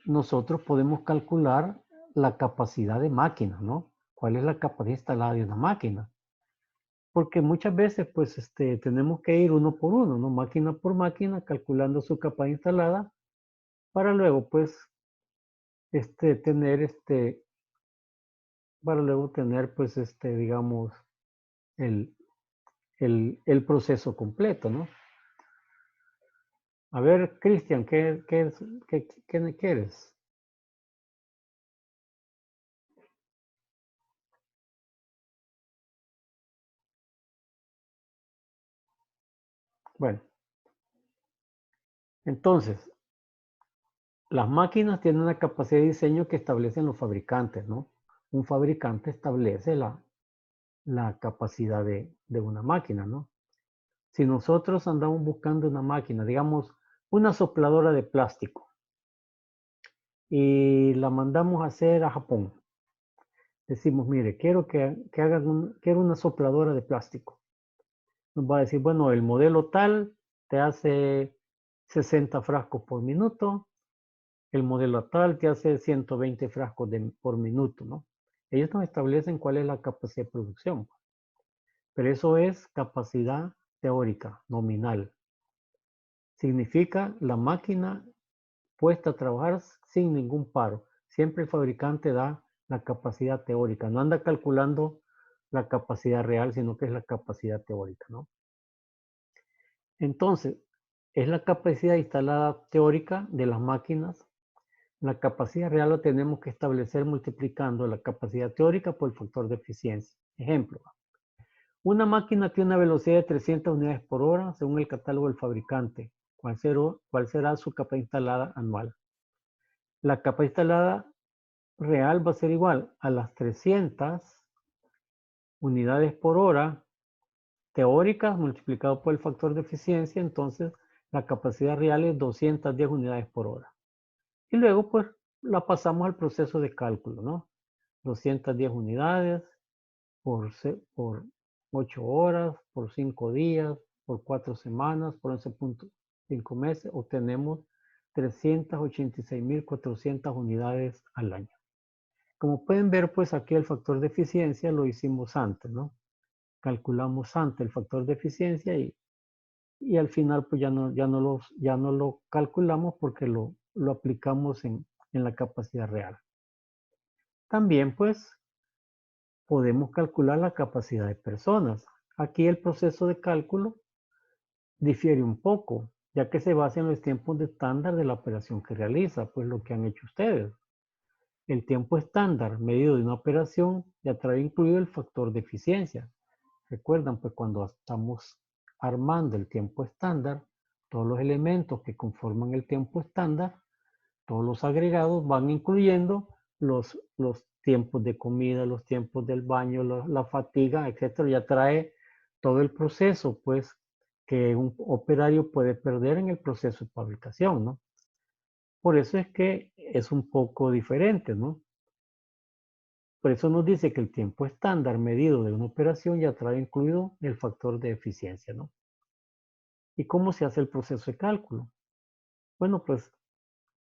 nosotros podemos calcular la capacidad de máquina, ¿no? ¿Cuál es la capacidad instalada de una máquina? Porque muchas veces pues tenemos que ir uno por uno, ¿no? Máquina por máquina, calculando su capacidad instalada para luego pues tener para luego tener pues digamos el, el proceso completo, ¿no? A ver, Cristian, ¿qué quieres? Bueno, entonces, las máquinas tienen una capacidad de diseño que establecen los fabricantes, ¿no? Un fabricante establece la capacidad de una máquina, ¿no? Si nosotros andamos buscando una máquina, digamos, una sopladora de plástico, y la mandamos a hacer a Japón, decimos, mire, quiero que hagan quiero una sopladora de plástico. Nos va a decir, bueno, el modelo tal te hace 60 frascos por minuto, el modelo tal te hace 120 frascos por minuto, ¿no? Ellos nos establecen cuál es la capacidad de producción, pero eso es capacidad teórica, nominal. Significa la máquina puesta a trabajar sin ningún paro. Siempre el fabricante da la capacidad teórica, no anda calculando la capacidad real, sino que es la capacidad teórica, ¿no? Entonces, es la capacidad instalada teórica de las máquinas. La capacidad real la tenemos que establecer multiplicando la capacidad teórica por el factor de eficiencia. Ejemplo, una máquina tiene una velocidad de 300 unidades por hora según el catálogo del fabricante. ¿Cuál será su capacidad instalada anual? La capacidad instalada real va a ser igual a las 300 unidades por hora teóricas multiplicado por el factor de eficiencia. Entonces, la capacidad real es 210 unidades por hora. Y luego, pues, la pasamos al proceso de cálculo, ¿no? 210 unidades por 8 horas, por 5 días, por 4 semanas, por 11.5 meses, obtenemos 386.400 unidades al año. Como pueden ver, pues aquí el factor de eficiencia lo hicimos antes, ¿no? Calculamos antes el factor de eficiencia y al final pues ya no lo calculamos porque lo aplicamos en la capacidad real. También pues podemos calcular la capacidad de personas. Aquí el proceso de cálculo difiere un poco, ya que se basa en los tiempos de estándar de la operación que realiza, pues lo que han hecho ustedes. El tiempo estándar medido de una operación ya trae incluido el factor de eficiencia. Recuerdan, pues cuando estamos armando el tiempo estándar, todos los elementos que conforman el tiempo estándar, todos los agregados van incluyendo los tiempos de comida, los tiempos del baño, la fatiga, etc. Ya trae todo el proceso, pues, que un operario puede perder en el proceso de fabricación, ¿no? Por eso es que es un poco diferente, ¿no? Por eso nos dice que el tiempo estándar medido de una operación ya trae incluido el factor de eficiencia, ¿no? ¿Y cómo se hace el proceso de cálculo? Bueno, pues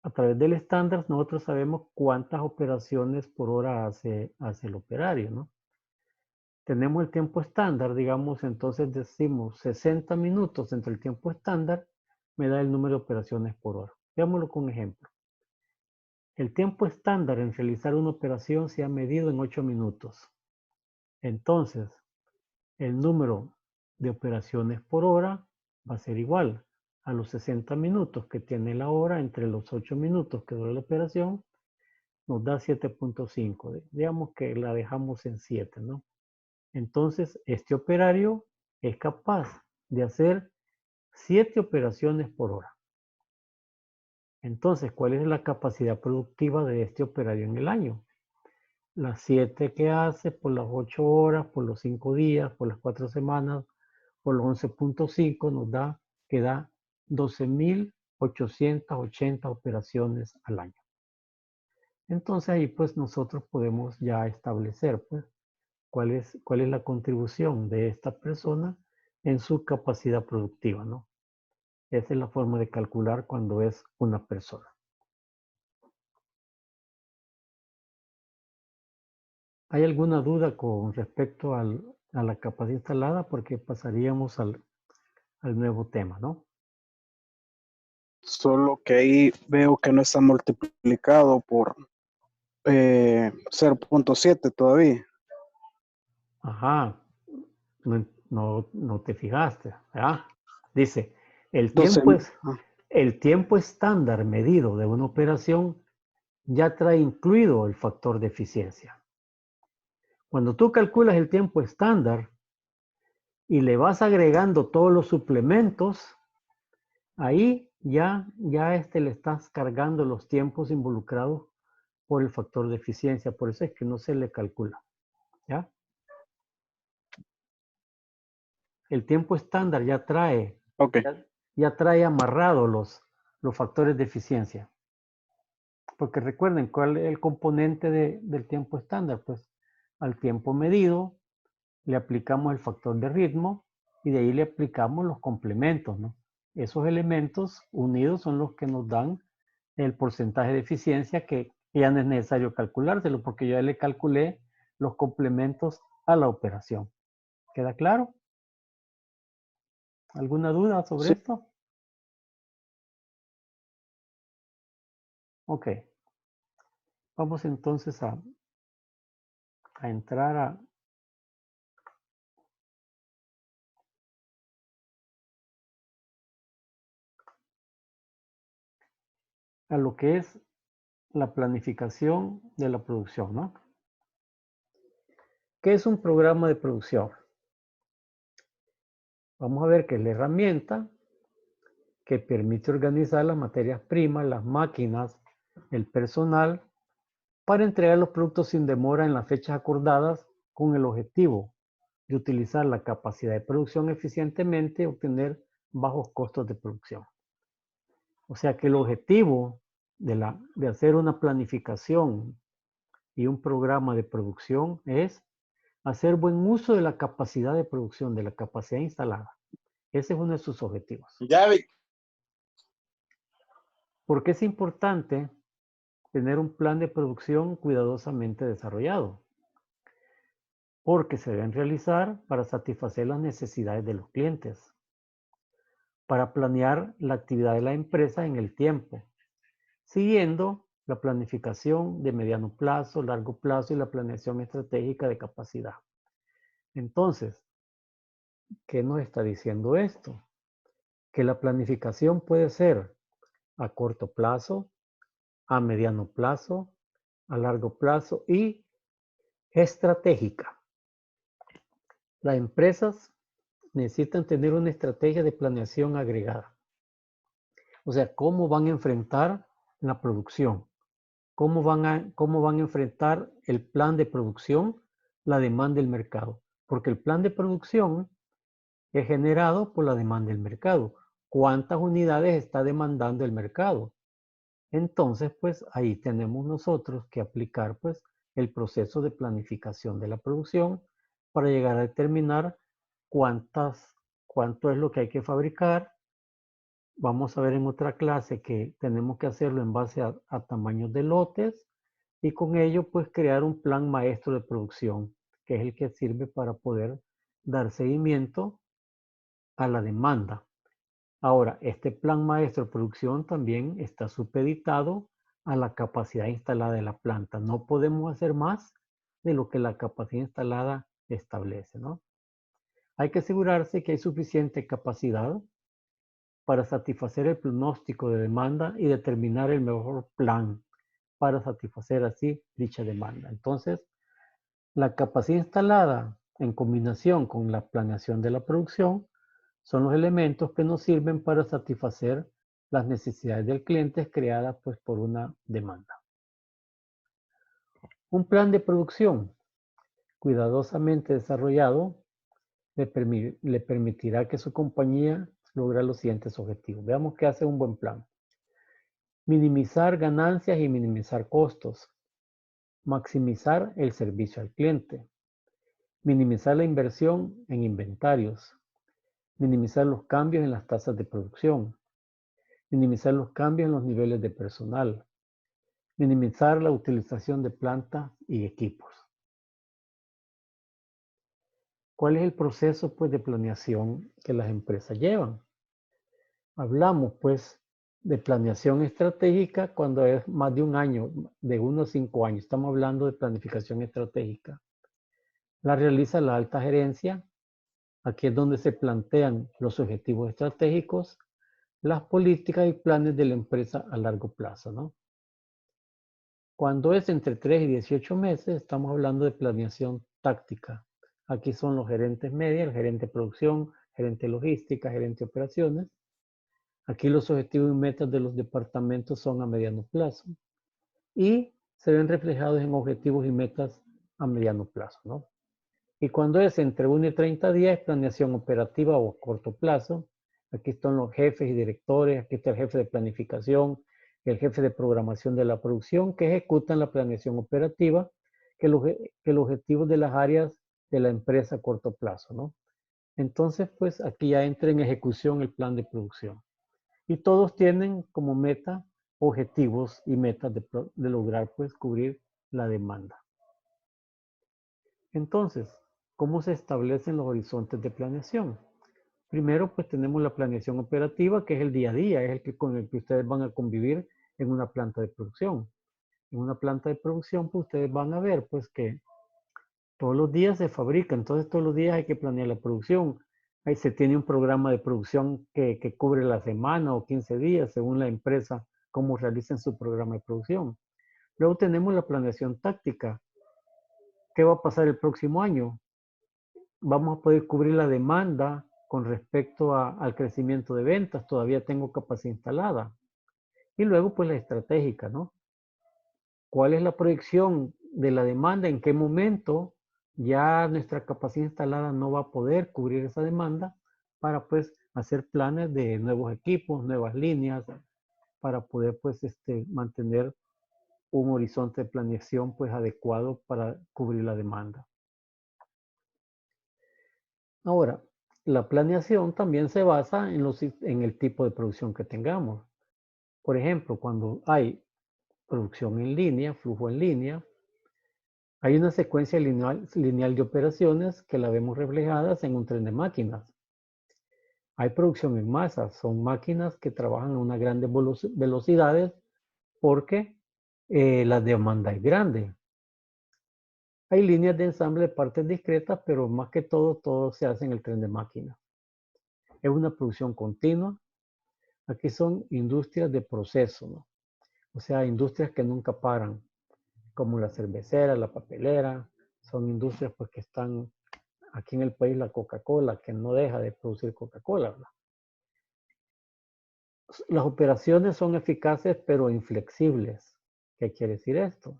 a través del estándar nosotros sabemos cuántas operaciones por hora hace el operario, ¿no? Tenemos el tiempo estándar, digamos, entonces decimos 60 minutos entre el tiempo estándar me da el número de operaciones por hora. Veámoslo con un ejemplo. El tiempo estándar en realizar una operación se ha medido en 8 minutos. Entonces, el número de operaciones por hora va a ser igual a los 60 minutos que tiene la hora entre los 8 minutos que dura la operación, nos da 7.5. Digamos que la dejamos en 7, ¿no? Entonces, este operario es capaz de hacer 7 operaciones por hora. Entonces, ¿cuál es la capacidad productiva de este operario en el año? Las 7 que hace por las 8 horas, por los 5 días, por las 4 semanas, por los 11.5 nos da que da 12.880 operaciones al año. Entonces ahí pues nosotros podemos ya establecer pues cuál es la contribución de esta persona en su capacidad productiva, ¿no? Esa es la forma de calcular cuando es una persona. ¿Hay alguna duda con respecto a la capacidad instalada? Porque pasaríamos al nuevo tema, ¿no? Solo que ahí veo que no está multiplicado por 0.7 todavía. Ajá, no te fijaste, ¿verdad? Dice, el 12. tiempo estándar medido de una operación ya trae incluido el factor de eficiencia. Cuando tú calculas el tiempo estándar, y le vas agregando todos los suplementos, ahí ya le estás cargando los tiempos involucrados por el factor de eficiencia. Por eso es que no se le calcula. ¿Ya? El tiempo estándar ya trae, Ok. ya trae amarrado los factores de eficiencia. Porque recuerden, ¿cuál es el componente del tiempo estándar? Pues al tiempo medido le aplicamos el factor de ritmo y de ahí le aplicamos los complementos, ¿no? Esos elementos unidos son los que nos dan el porcentaje de eficiencia que ya no es necesario calculárselo porque yo ya le calculé los complementos a la operación. ¿Queda claro? ¿Alguna duda sobre Sí. esto? Ok. Vamos entonces a entrar a lo que es la planificación de la producción, ¿no? ¿Qué es un programa de producción? Vamos a ver que es la herramienta que permite organizar las materias primas, las máquinas, el personal, para entregar los productos sin demora en las fechas acordadas con el objetivo de utilizar la capacidad de producción eficientemente y obtener bajos costos de producción. O sea que el objetivo de hacer una planificación y un programa de producción es hacer buen uso de la capacidad de producción, de la capacidad instalada. Ese es uno de sus objetivos. ¿Por qué es importante tener un plan de producción cuidadosamente desarrollado? Porque se deben realizar para satisfacer las necesidades de los clientes, para planear la actividad de la empresa en el tiempo, siguiendo la planificación de mediano plazo, largo plazo y la planeación estratégica de capacidad. Entonces, ¿qué nos está diciendo esto? Que la planificación puede ser a corto plazo, a mediano plazo, a largo plazo y estratégica. Las empresas necesitan tener una estrategia de planeación agregada. O sea, cómo van a enfrentar la producción, cómo van a enfrentar el plan de producción, la demanda del mercado. Porque el plan de producción es generado por la demanda del mercado. ¿Cuántas unidades está demandando el mercado? Entonces, pues ahí tenemos nosotros que aplicar pues el proceso de planificación de la producción para llegar a determinar cuánto es lo que hay que fabricar. Vamos a ver en otra clase que tenemos que hacerlo en base a tamaños de lotes y con ello pues crear un plan maestro de producción, que es el que sirve para poder dar seguimiento a la demanda. Ahora, este plan maestro de producción también está supeditado a la capacidad instalada de la planta. No podemos hacer más de lo que la capacidad instalada establece, ¿no? Hay que asegurarse que hay suficiente capacidad para satisfacer el pronóstico de demanda y determinar el mejor plan para satisfacer así dicha demanda. Entonces, la capacidad instalada en combinación con la planeación de la producción son los elementos que nos sirven para satisfacer las necesidades del cliente creadas pues, por una demanda. Un plan de producción cuidadosamente desarrollado le permitirá que su compañía logre los siguientes objetivos. Veamos qué hace un buen plan. Minimizar ganancias y minimizar costos. Maximizar el servicio al cliente. Minimizar la inversión en inventarios. Minimizar los cambios en las tasas de producción. Minimizar los cambios en los niveles de personal. Minimizar la utilización de plantas y equipos. ¿Cuál es el proceso pues, de planeación que las empresas llevan? Hablamos pues de planeación estratégica cuando es más de un año, de 1 a 5 años. Estamos hablando de planificación estratégica. La realiza la alta gerencia. Aquí es donde se plantean los objetivos estratégicos, las políticas y planes de la empresa a largo plazo, ¿no? Cuando es entre 3 y 18 meses, estamos hablando de planeación táctica, Aquí son los gerentes media, el gerente de producción, gerente de logística, gerente de operaciones. Aquí los objetivos y metas de los departamentos son a mediano plazo y se ven reflejados en objetivos y metas a mediano plazo, ¿no? Y cuando es entre 1 y 30 días, es planeación operativa o a corto plazo. Aquí están los jefes y directores, aquí está el jefe de planificación, el jefe de programación de la producción que ejecutan la planeación operativa, que el objetivo de las áreas de la empresa a corto plazo, ¿no? Entonces, pues aquí ya entra en ejecución el plan de producción. Y todos tienen como meta objetivos y metas de lograr pues cubrir la demanda. Entonces, ¿cómo se establecen los horizontes de planeación? Primero, pues tenemos la planeación operativa, que es el día a día, es el que con el que ustedes van a convivir en una planta de producción. En una planta de producción, pues ustedes van a ver pues que todos los días se fabrica, entonces todos los días hay que planear la producción. Ahí se tiene un programa de producción que cubre la semana o 15 días, según la empresa, cómo realicen su programa de producción. Luego tenemos la planeación táctica. ¿Qué va a pasar el próximo año? Vamos a poder cubrir la demanda con respecto al crecimiento de ventas. Todavía tengo capacidad instalada. Y luego, pues la estratégica, ¿no? ¿Cuál es la proyección de la demanda? ¿En qué momento ya nuestra capacidad instalada no va a poder cubrir esa demanda para pues hacer planes de nuevos equipos, nuevas líneas, para poder pues mantener un horizonte de planeación pues adecuado para cubrir la demanda? Ahora, la planeación también se basa en el tipo de producción que tengamos. Por ejemplo, cuando hay producción en línea, flujo en línea, hay una secuencia lineal de operaciones que la vemos reflejadas en un tren de máquinas. Hay producción en masa, son máquinas que trabajan a unas grandes velocidades porque la demanda es grande. Hay líneas de ensamble de partes discretas, pero más que todo se hace en el tren de máquinas. Es una producción continua. Aquí son industrias de proceso, ¿no? O sea, industrias que nunca paran, como la cervecera, la papelera. Son industrias pues que están aquí en el país, la Coca-Cola, que no deja de producir Coca-Cola, ¿verdad? Las operaciones son eficaces pero inflexibles. ¿Qué quiere decir esto?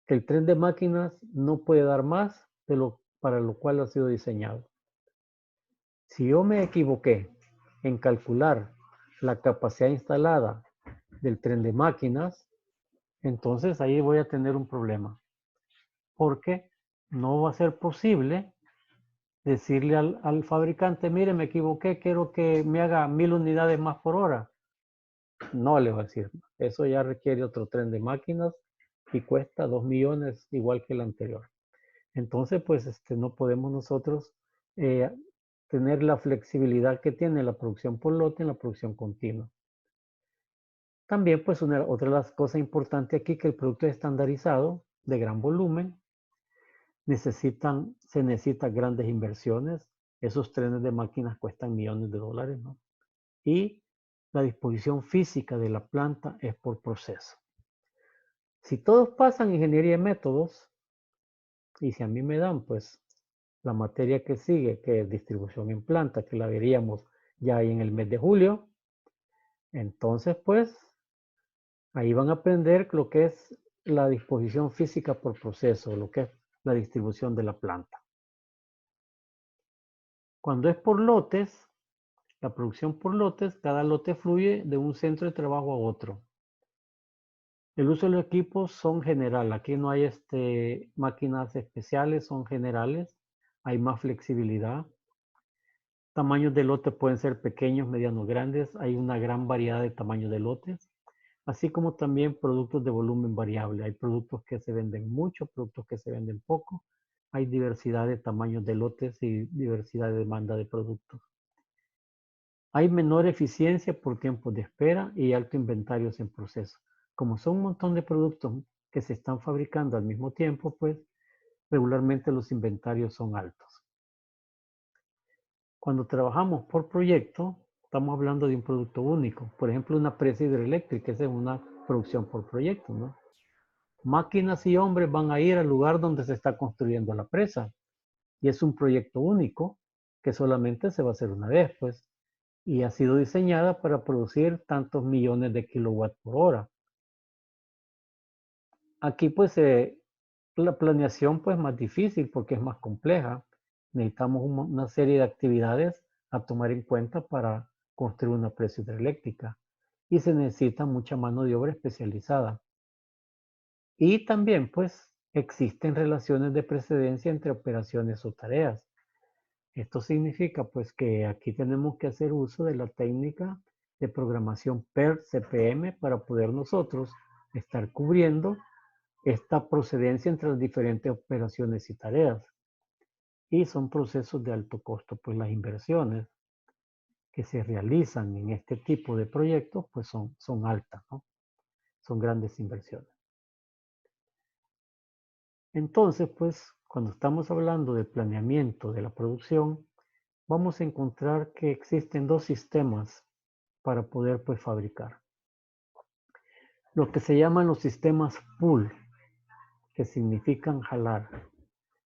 Que el tren de máquinas no puede dar más de para lo cual ha sido diseñado. Si yo me equivoqué en calcular la capacidad instalada del tren de máquinas, entonces ahí voy a tener un problema, porque no va a ser posible decirle al fabricante, mire, me equivoqué, quiero que me haga 1000 unidades más por hora. No le va a decir, eso ya requiere otro tren de máquinas y cuesta 2 millones igual que el anterior. Entonces, pues no podemos nosotros tener la flexibilidad que tiene la producción por lote en la producción continua. También, pues, otra de las cosas importantes aquí, que el producto es estandarizado, de gran volumen, se necesitan grandes inversiones. Esos trenes de máquinas cuestan millones de dólares, ¿no? Y la disposición física de la planta es por proceso. Si todos pasan ingeniería de métodos, y si a mí me dan, pues, la materia que sigue, que es distribución en planta, que la veríamos ya ahí en el mes de julio, entonces, pues, ahí van a aprender lo que es la disposición física por proceso, lo que es la distribución de la planta. Cuando es por lotes, la producción por lotes, cada lote fluye de un centro de trabajo a otro. El uso de los equipos son general. Aquí no hay máquinas especiales, son generales. Hay más flexibilidad. Tamaños de lote pueden ser pequeños, medianos, grandes. Hay una gran variedad de tamaños de lotes. Así como también productos de volumen variable. Hay productos que se venden mucho, productos que se venden poco. Hay diversidad de tamaños de lotes y diversidad de demanda de productos. Hay menor eficiencia por tiempos de espera y alto inventarios en proceso. Como son un montón de productos que se están fabricando al mismo tiempo, pues regularmente los inventarios son altos. Cuando trabajamos por proyecto, estamos hablando de un producto único. Por ejemplo, una presa hidroeléctrica, esa es una producción por proyecto, ¿no? Máquinas y hombres van a ir al lugar donde se está construyendo la presa. y es un proyecto único que solamente se va a hacer una vez, pues, y ha sido diseñada para producir tantos millones de kilowatts por hora. Aquí pues la planeación pues más difícil porque es más compleja. Necesitamos una serie de actividades a tomar en cuenta para construir una presa hidroeléctrica y se necesita mucha mano de obra especializada. Y también pues existen relaciones de precedencia entre operaciones o tareas. Esto significa pues que aquí tenemos que hacer uso de la técnica de programación PER CPM para poder nosotros estar cubriendo esta procedencia entre las diferentes operaciones y tareas. Y son procesos de alto costo, pues las inversiones que se realizan en este tipo de proyectos pues son altas, ¿no? Son grandes inversiones. Entonces, pues cuando estamos hablando del planeamiento de la producción, vamos a encontrar que existen dos sistemas para poder pues fabricar. Lo que se llaman los sistemas pull, que significan jalar,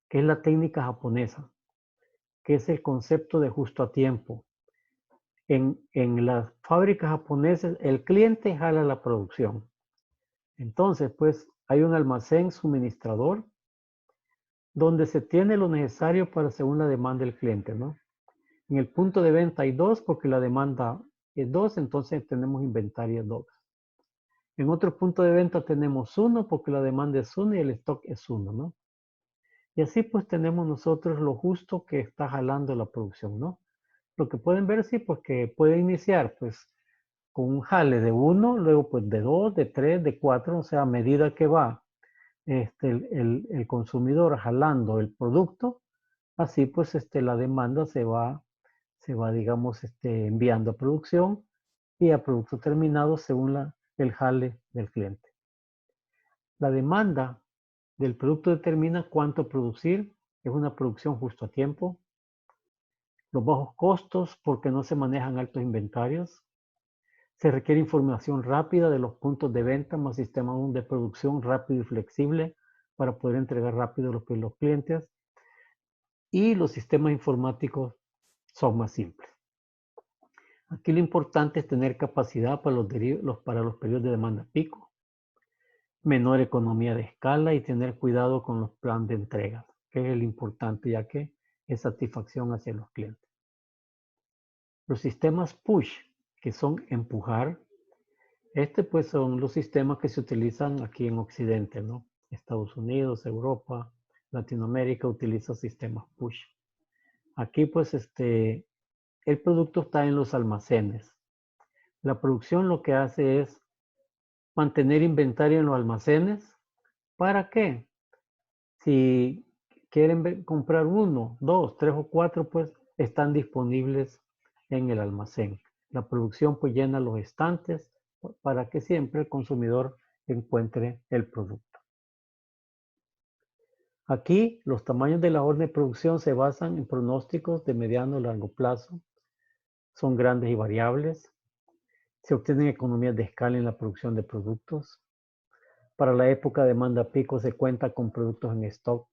que es la técnica japonesa, que es el concepto de justo a tiempo. En las fábricas japonesas, el cliente jala la producción. Entonces, pues, hay un almacén suministrador donde se tiene lo necesario para según la demanda del cliente, ¿no? En el punto de venta hay dos porque la demanda es dos, entonces tenemos inventario dos. En otro punto de venta tenemos uno porque la demanda es uno y el stock es uno, ¿no? Y así pues tenemos nosotros lo justo que está jalando la producción, ¿no? Lo que pueden ver, sí, pues que puede iniciar pues con un jale de uno, luego pues de dos, de tres, de cuatro, o sea, a medida que va el consumidor jalando el producto, así pues la demanda se va digamos, enviando a producción y a producto terminado según el jale del cliente. La demanda del producto determina cuánto producir, es una producción justo a tiempo. Los bajos costos porque no se manejan altos inventarios. Se requiere información rápida de los puntos de venta más sistema de producción rápido y flexible para poder entregar rápido lo que los clientes. Y los sistemas informáticos son más simples. Aquí lo importante es tener capacidad para los periodos de demanda pico, menor economía de escala y tener cuidado con los planes de entrega, que es el importante ya que es satisfacción hacia los clientes. Los sistemas push, que son empujar, pues son los sistemas que se utilizan aquí en Occidente, ¿no? Estados Unidos, Europa, Latinoamérica utiliza sistemas push. Aquí pues el producto está en los almacenes. La producción lo que hace es mantener inventario en los almacenes. ¿Para qué? Si quieren comprar uno, dos, tres o cuatro, pues están disponibles en el almacén. La producción pues llena los estantes para que siempre el consumidor encuentre el producto. Aquí los tamaños de la orden de producción se basan en pronósticos de mediano y largo plazo. Son grandes y variables. Se obtienen economías de escala en la producción de productos. Para la época de demanda pico se cuenta con productos en stock.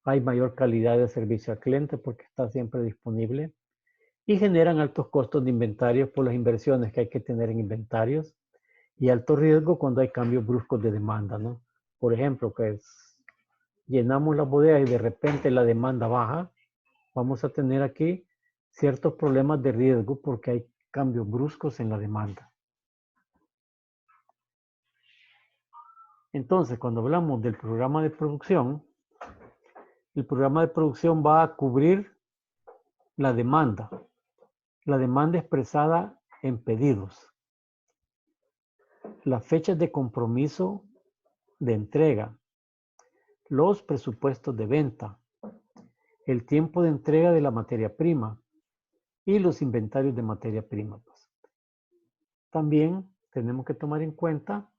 Hay mayor calidad de servicio al cliente porque está siempre disponible. Y generan altos costos de inventario por las inversiones que hay que tener en inventarios y alto riesgo cuando hay cambios bruscos de demanda, ¿no? Por ejemplo, que llenamos la bodega y de repente la demanda baja, vamos a tener aquí ciertos problemas de riesgo porque hay cambios bruscos en la demanda. Entonces, cuando hablamos del programa de producción, el programa de producción va a cubrir la demanda expresada en pedidos, las fechas de compromiso de entrega, los presupuestos de venta, el tiempo de entrega de la materia prima y los inventarios de materia prima. También tenemos que tomar en cuenta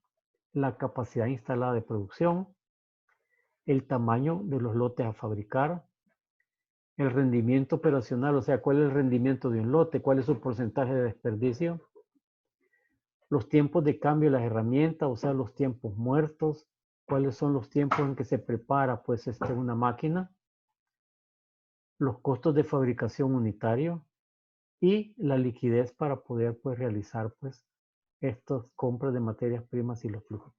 la capacidad instalada de producción, el tamaño de los lotes a fabricar, el rendimiento operacional, o sea, cuál es el rendimiento de un lote, cuál es su porcentaje de desperdicio, los tiempos de cambio de las herramientas, o sea, los tiempos muertos, cuáles son los tiempos en que se prepara pues una máquina, los costos de fabricación unitario y la liquidez para poder pues, realizar pues, estas compras de materias primas y los flujos.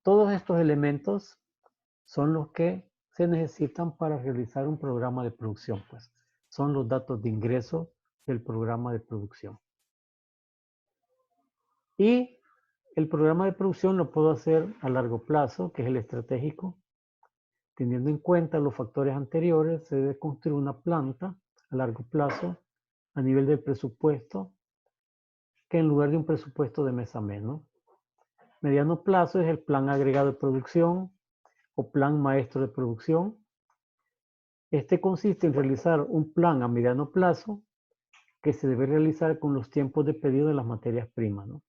Todos estos elementos son los que se necesitan para realizar un programa de producción. Pues. Son los datos de ingreso del programa de producción. Y el programa de producción lo puedo hacer a largo plazo, que es el estratégico. Teniendo en cuenta los factores anteriores, se debe construir una planta a largo plazo a nivel del presupuesto, que en lugar de un presupuesto de mes a mes, ¿no? Mediano plazo es el plan agregado de producción o plan maestro de producción. Este consiste en realizar un plan a mediano plazo que se debe realizar con los tiempos de pedido de las materias primas, ¿no?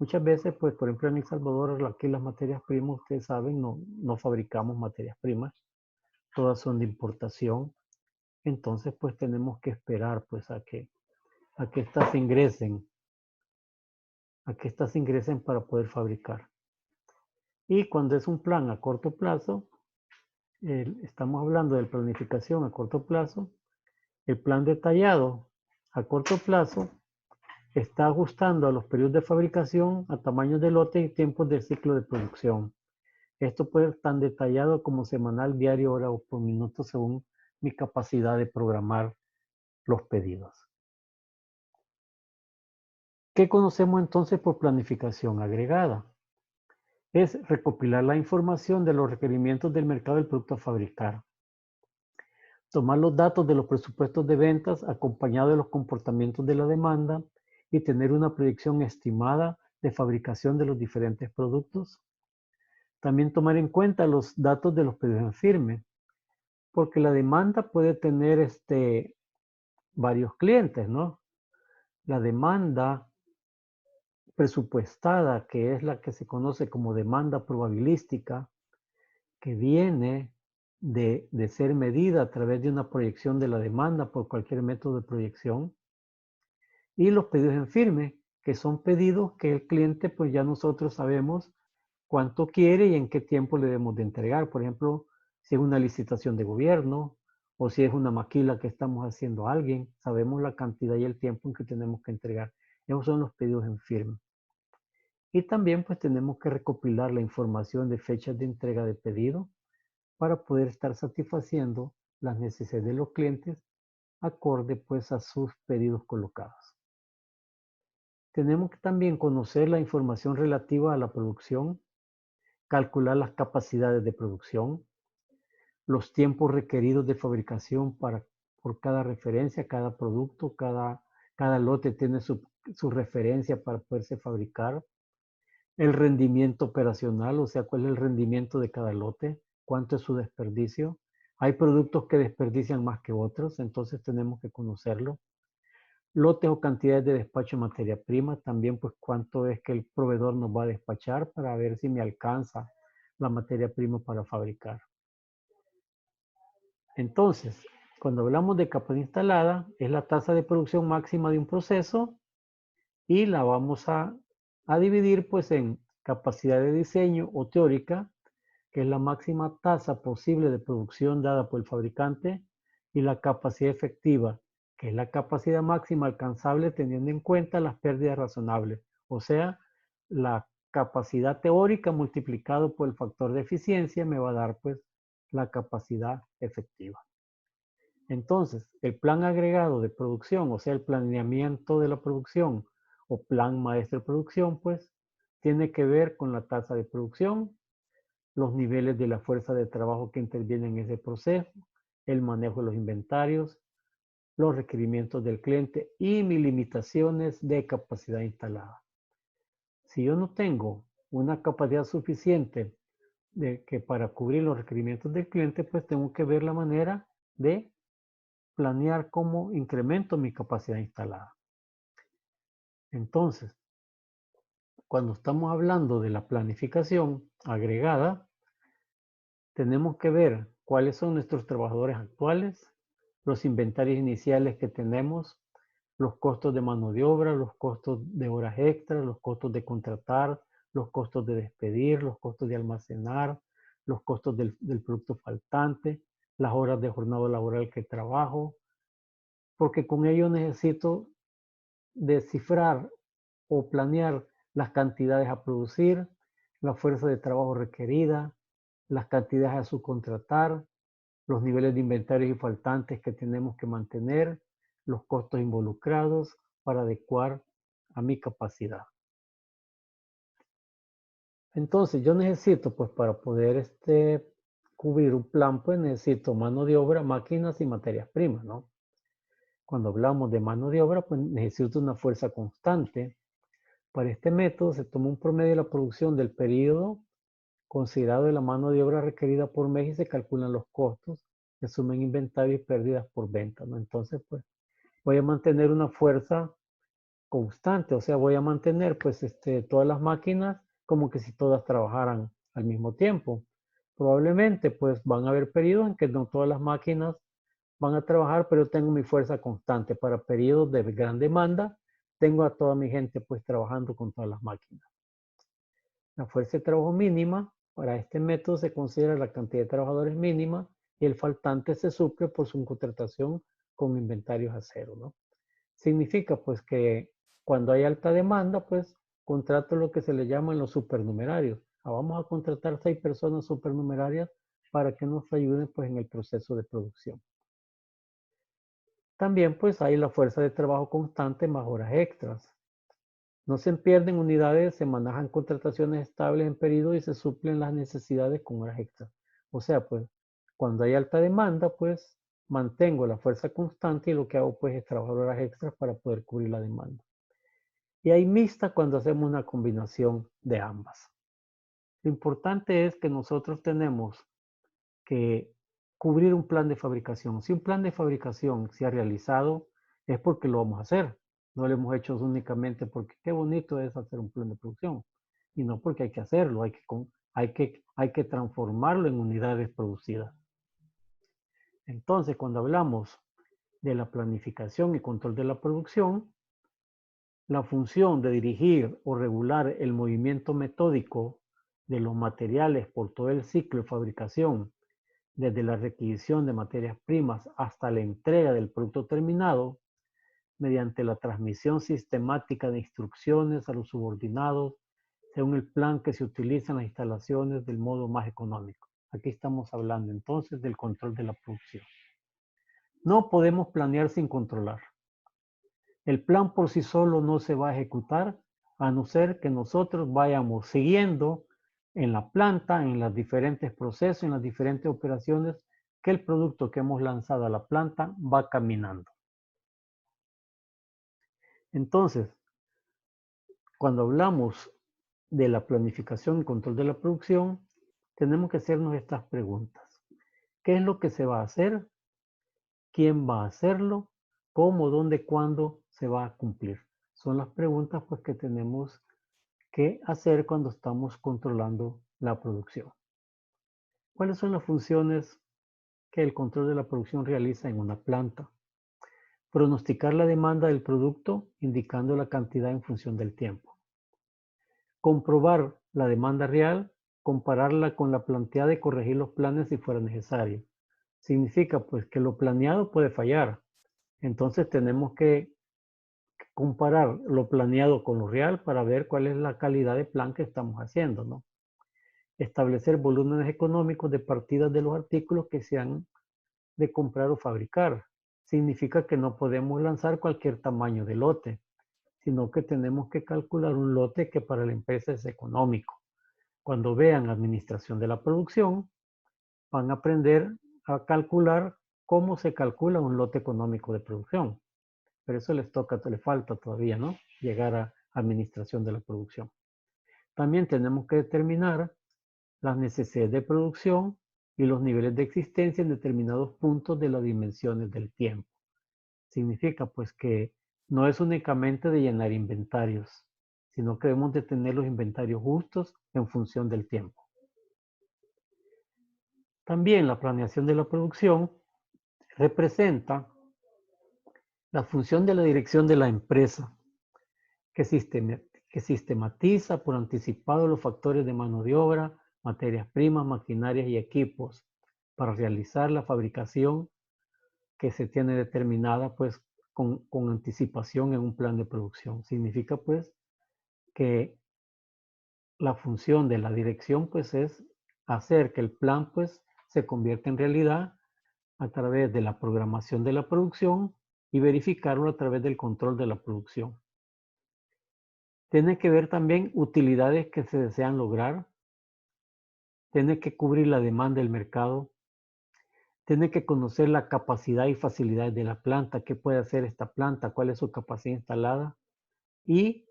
Muchas veces, pues, por ejemplo, en El Salvador, aquí las materias primas, ustedes saben, no fabricamos materias primas, todas son de importación. Entonces, pues, tenemos que esperar, pues, a que estas ingresen, para poder fabricar. Y cuando es un plan a corto plazo, estamos hablando de planificación a corto plazo, el plan detallado a corto plazo está ajustando a los periodos de fabricación, a tamaños de lote y tiempos del ciclo de producción. Esto puede ser tan detallado como semanal, diario, hora o por minuto según mi capacidad de programar los pedidos. ¿Qué conocemos entonces por planificación agregada? Es recopilar la información de los requerimientos del mercado del producto a fabricar. Tomar los datos de los presupuestos de ventas acompañados de los comportamientos de la demanda y tener una predicción estimada de fabricación de los diferentes productos. También tomar en cuenta los datos de los pedidos en firme, porque la demanda puede tener varios clientes, ¿no? La demanda presupuestada, que es la que se conoce como demanda probabilística, que viene de ser medida a través de una proyección de la demanda por cualquier método de proyección. Y los pedidos en firme, que son pedidos que el cliente, pues ya nosotros sabemos cuánto quiere y en qué tiempo le debemos de entregar. Por ejemplo, si es una licitación de gobierno o si es una maquila que estamos haciendo a alguien, sabemos la cantidad y el tiempo en que tenemos que entregar. Esos son los pedidos en firme. Y también pues tenemos que recopilar la información de fechas de entrega de pedido para poder estar satisfaciendo las necesidades de los clientes acorde pues a sus pedidos colocados. Tenemos que también conocer la información relativa a la producción, calcular las capacidades de producción, los tiempos requeridos de fabricación por cada referencia, cada producto, cada lote tiene su referencia para poderse fabricar, el rendimiento operacional, o sea, cuál es el rendimiento de cada lote, cuánto es su desperdicio. Hay productos que desperdician más que otros, entonces tenemos que conocerlo. Lotes o cantidades de despacho de materia prima, también pues cuánto es que el proveedor nos va a despachar para ver si me alcanza la materia prima para fabricar. Entonces, cuando hablamos de capacidad instalada, es la tasa de producción máxima de un proceso y la vamos a dividir pues en capacidad de diseño o teórica, que es la máxima tasa posible de producción dada por el fabricante, y la capacidad efectiva, que es la capacidad máxima alcanzable teniendo en cuenta las pérdidas razonables, o sea, la capacidad teórica multiplicado por el factor de eficiencia me va a dar pues la capacidad efectiva. Entonces, el plan agregado de producción, o sea, el planeamiento de la producción o plan maestro de producción, pues, tiene que ver con la tasa de producción, los niveles de la fuerza de trabajo que interviene en ese proceso, el manejo de los inventarios, los requerimientos del cliente y mis limitaciones de capacidad instalada. Si yo no tengo una capacidad suficiente para cubrir los requerimientos del cliente, pues tengo que ver la manera de planear cómo incremento mi capacidad instalada. Entonces, cuando estamos hablando de la planificación agregada, tenemos que ver cuáles son nuestros trabajadores actuales, los inventarios iniciales que tenemos, los costos de mano de obra, los costos de horas extras, los costos de contratar, los costos de despedir, los costos de almacenar, los costos del producto faltante, las horas de jornada laboral que trabajo, porque con ello necesito descifrar o planear las cantidades a producir, la fuerza de trabajo requerida, las cantidades a subcontratar, los niveles de inventarios y faltantes que tenemos que mantener, los costos involucrados para adecuar a mi capacidad. Entonces yo necesito, pues para poder cubrir un plan, pues necesito mano de obra, máquinas y materias primas, ¿no? Cuando hablamos de mano de obra, pues necesito una fuerza constante. Para este método se toma un promedio de la producción del periodo considerado de la mano de obra requerida por mes y se calculan los costos, se suman inventario y pérdidas por venta, ¿no? Entonces, pues voy a mantener una fuerza constante, o sea, voy a mantener pues todas las máquinas como que si todas trabajaran al mismo tiempo. Probablemente pues van a haber periodos en que no todas las máquinas van a trabajar, pero tengo mi fuerza constante. Para periodos de gran demanda, tengo a toda mi gente pues trabajando con todas las máquinas. La fuerza de trabajo mínima para este método se considera la cantidad de trabajadores mínima y el faltante se suple por su contratación con inventarios a cero, ¿no? Significa pues que cuando hay alta demanda, pues contrato lo que se le llaman los supernumerarios. Vamos a contratar 6 personas supernumerarias para que nos ayuden pues en el proceso de producción. También pues hay la fuerza de trabajo constante más horas extras. No se pierden unidades, se manejan contrataciones estables en periodo y se suplen las necesidades con horas extras. O sea, pues cuando hay alta demanda, pues mantengo la fuerza constante y lo que hago pues es trabajar horas extras para poder cubrir la demanda. Y hay mixta cuando hacemos una combinación de ambas. Lo importante es que nosotros tenemos que cubrir un plan de fabricación. Si un plan de fabricación se ha realizado, es porque lo vamos a hacer. No lo hemos hecho únicamente porque qué bonito es hacer un plan de producción, y no porque hay que hacerlo, hay que transformarlo en unidades producidas. Entonces, cuando hablamos de la planificación y control de la producción, la función de dirigir o regular el movimiento metódico de los materiales por todo el ciclo de fabricación, desde la requisición de materias primas hasta la entrega del producto terminado, mediante la transmisión sistemática de instrucciones a los subordinados, según el plan que se utiliza en las instalaciones del modo más económico. Aquí estamos hablando entonces del control de la producción. No podemos planear sin controlar. El plan por sí solo no se va a ejecutar a no ser que nosotros vayamos siguiendo en la planta, en los diferentes procesos, en las diferentes operaciones, que el producto que hemos lanzado a la planta va caminando. Entonces, cuando hablamos de la planificación y control de la producción, tenemos que hacernos estas preguntas. ¿Qué es lo que se va a hacer? ¿Quién va a hacerlo? ¿Cómo, dónde, cuándo se va a cumplir? Son las preguntas pues, que tenemos que hacer cuando estamos controlando la producción. ¿Cuáles son las funciones que el control de la producción realiza en una planta? Pronosticar la demanda del producto indicando la cantidad en función del tiempo. Comprobar la demanda real, compararla con la planteada y corregir los planes si fuera necesario. Significa pues que lo planeado puede fallar. Entonces tenemos que comparar lo planeado con lo real para ver cuál es la calidad de plan que estamos haciendo, ¿no? Establecer volúmenes económicos de partidas de los artículos que se han de comprar o fabricar. Significa que no podemos lanzar cualquier tamaño de lote, sino que tenemos que calcular un lote que para la empresa es económico. Cuando vean administración de la producción, van a aprender a calcular cómo se calcula un lote económico de producción. Pero eso les falta todavía, ¿no? Llegar a administración de la producción. También tenemos que determinar las necesidades de producción y los niveles de existencia en determinados puntos de las dimensiones del tiempo. Significa pues que no es únicamente de llenar inventarios, sino que debemos de tener los inventarios justos en función del tiempo. También la planeación de la producción representa la función de la dirección de la empresa, que sistematiza por anticipado los factores de mano de obra, materias primas, maquinarias y equipos, para realizar la fabricación que se tiene determinada pues con anticipación en un plan de producción. Significa pues que la función de la dirección pues es hacer que el plan pues se convierta en realidad a través de la programación de la producción y verificarlo a través del control de la producción. Tiene que ver también utilidades que se desean lograr. Tiene que cubrir la demanda del mercado. Tiene que conocer la capacidad y facilidades de la planta, qué puede hacer esta planta, cuál es su capacidad instalada y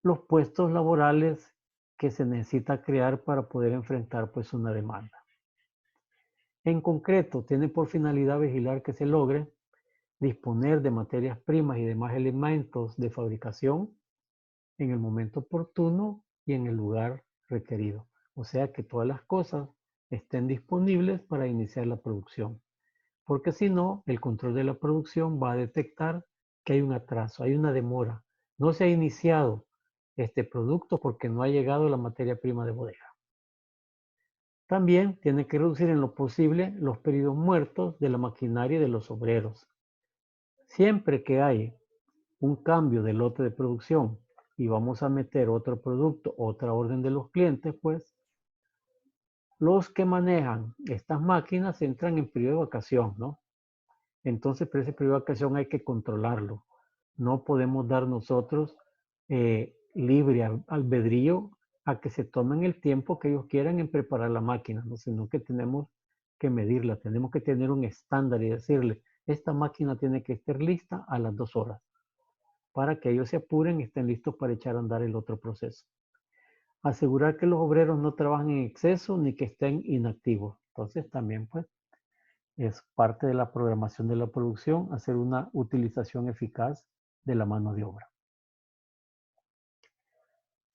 los puestos laborales que se necesita crear para poder enfrentar pues una demanda. En concreto, tiene por finalidad vigilar que se logre disponer de materias primas y demás elementos de fabricación en el momento oportuno y en el lugar requerido. O sea que todas las cosas estén disponibles para iniciar la producción. Porque si no, el control de la producción va a detectar que hay un atraso, hay una demora. No se ha iniciado este producto porque no ha llegado la materia prima de bodega. También tiene que reducir en lo posible los periodos muertos de la maquinaria y de los obreros. Siempre que hay un cambio de lote de producción y vamos a meter otro producto, otra orden de los clientes, pues los que manejan estas máquinas entran en periodo de vacación, ¿no? Entonces, pero ese periodo de vacación hay que controlarlo. No podemos dar nosotros libre albedrío a que se tomen el tiempo que ellos quieran en preparar la máquina, ¿no? Sino que tenemos que medirla, tenemos que tener un estándar y decirle, esta máquina tiene que estar lista a las 2 horas para que ellos se apuren y estén listos para echar a andar el otro proceso. Asegurar que los obreros no trabajen en exceso ni que estén inactivos. Entonces también pues es parte de la programación de la producción hacer una utilización eficaz de la mano de obra.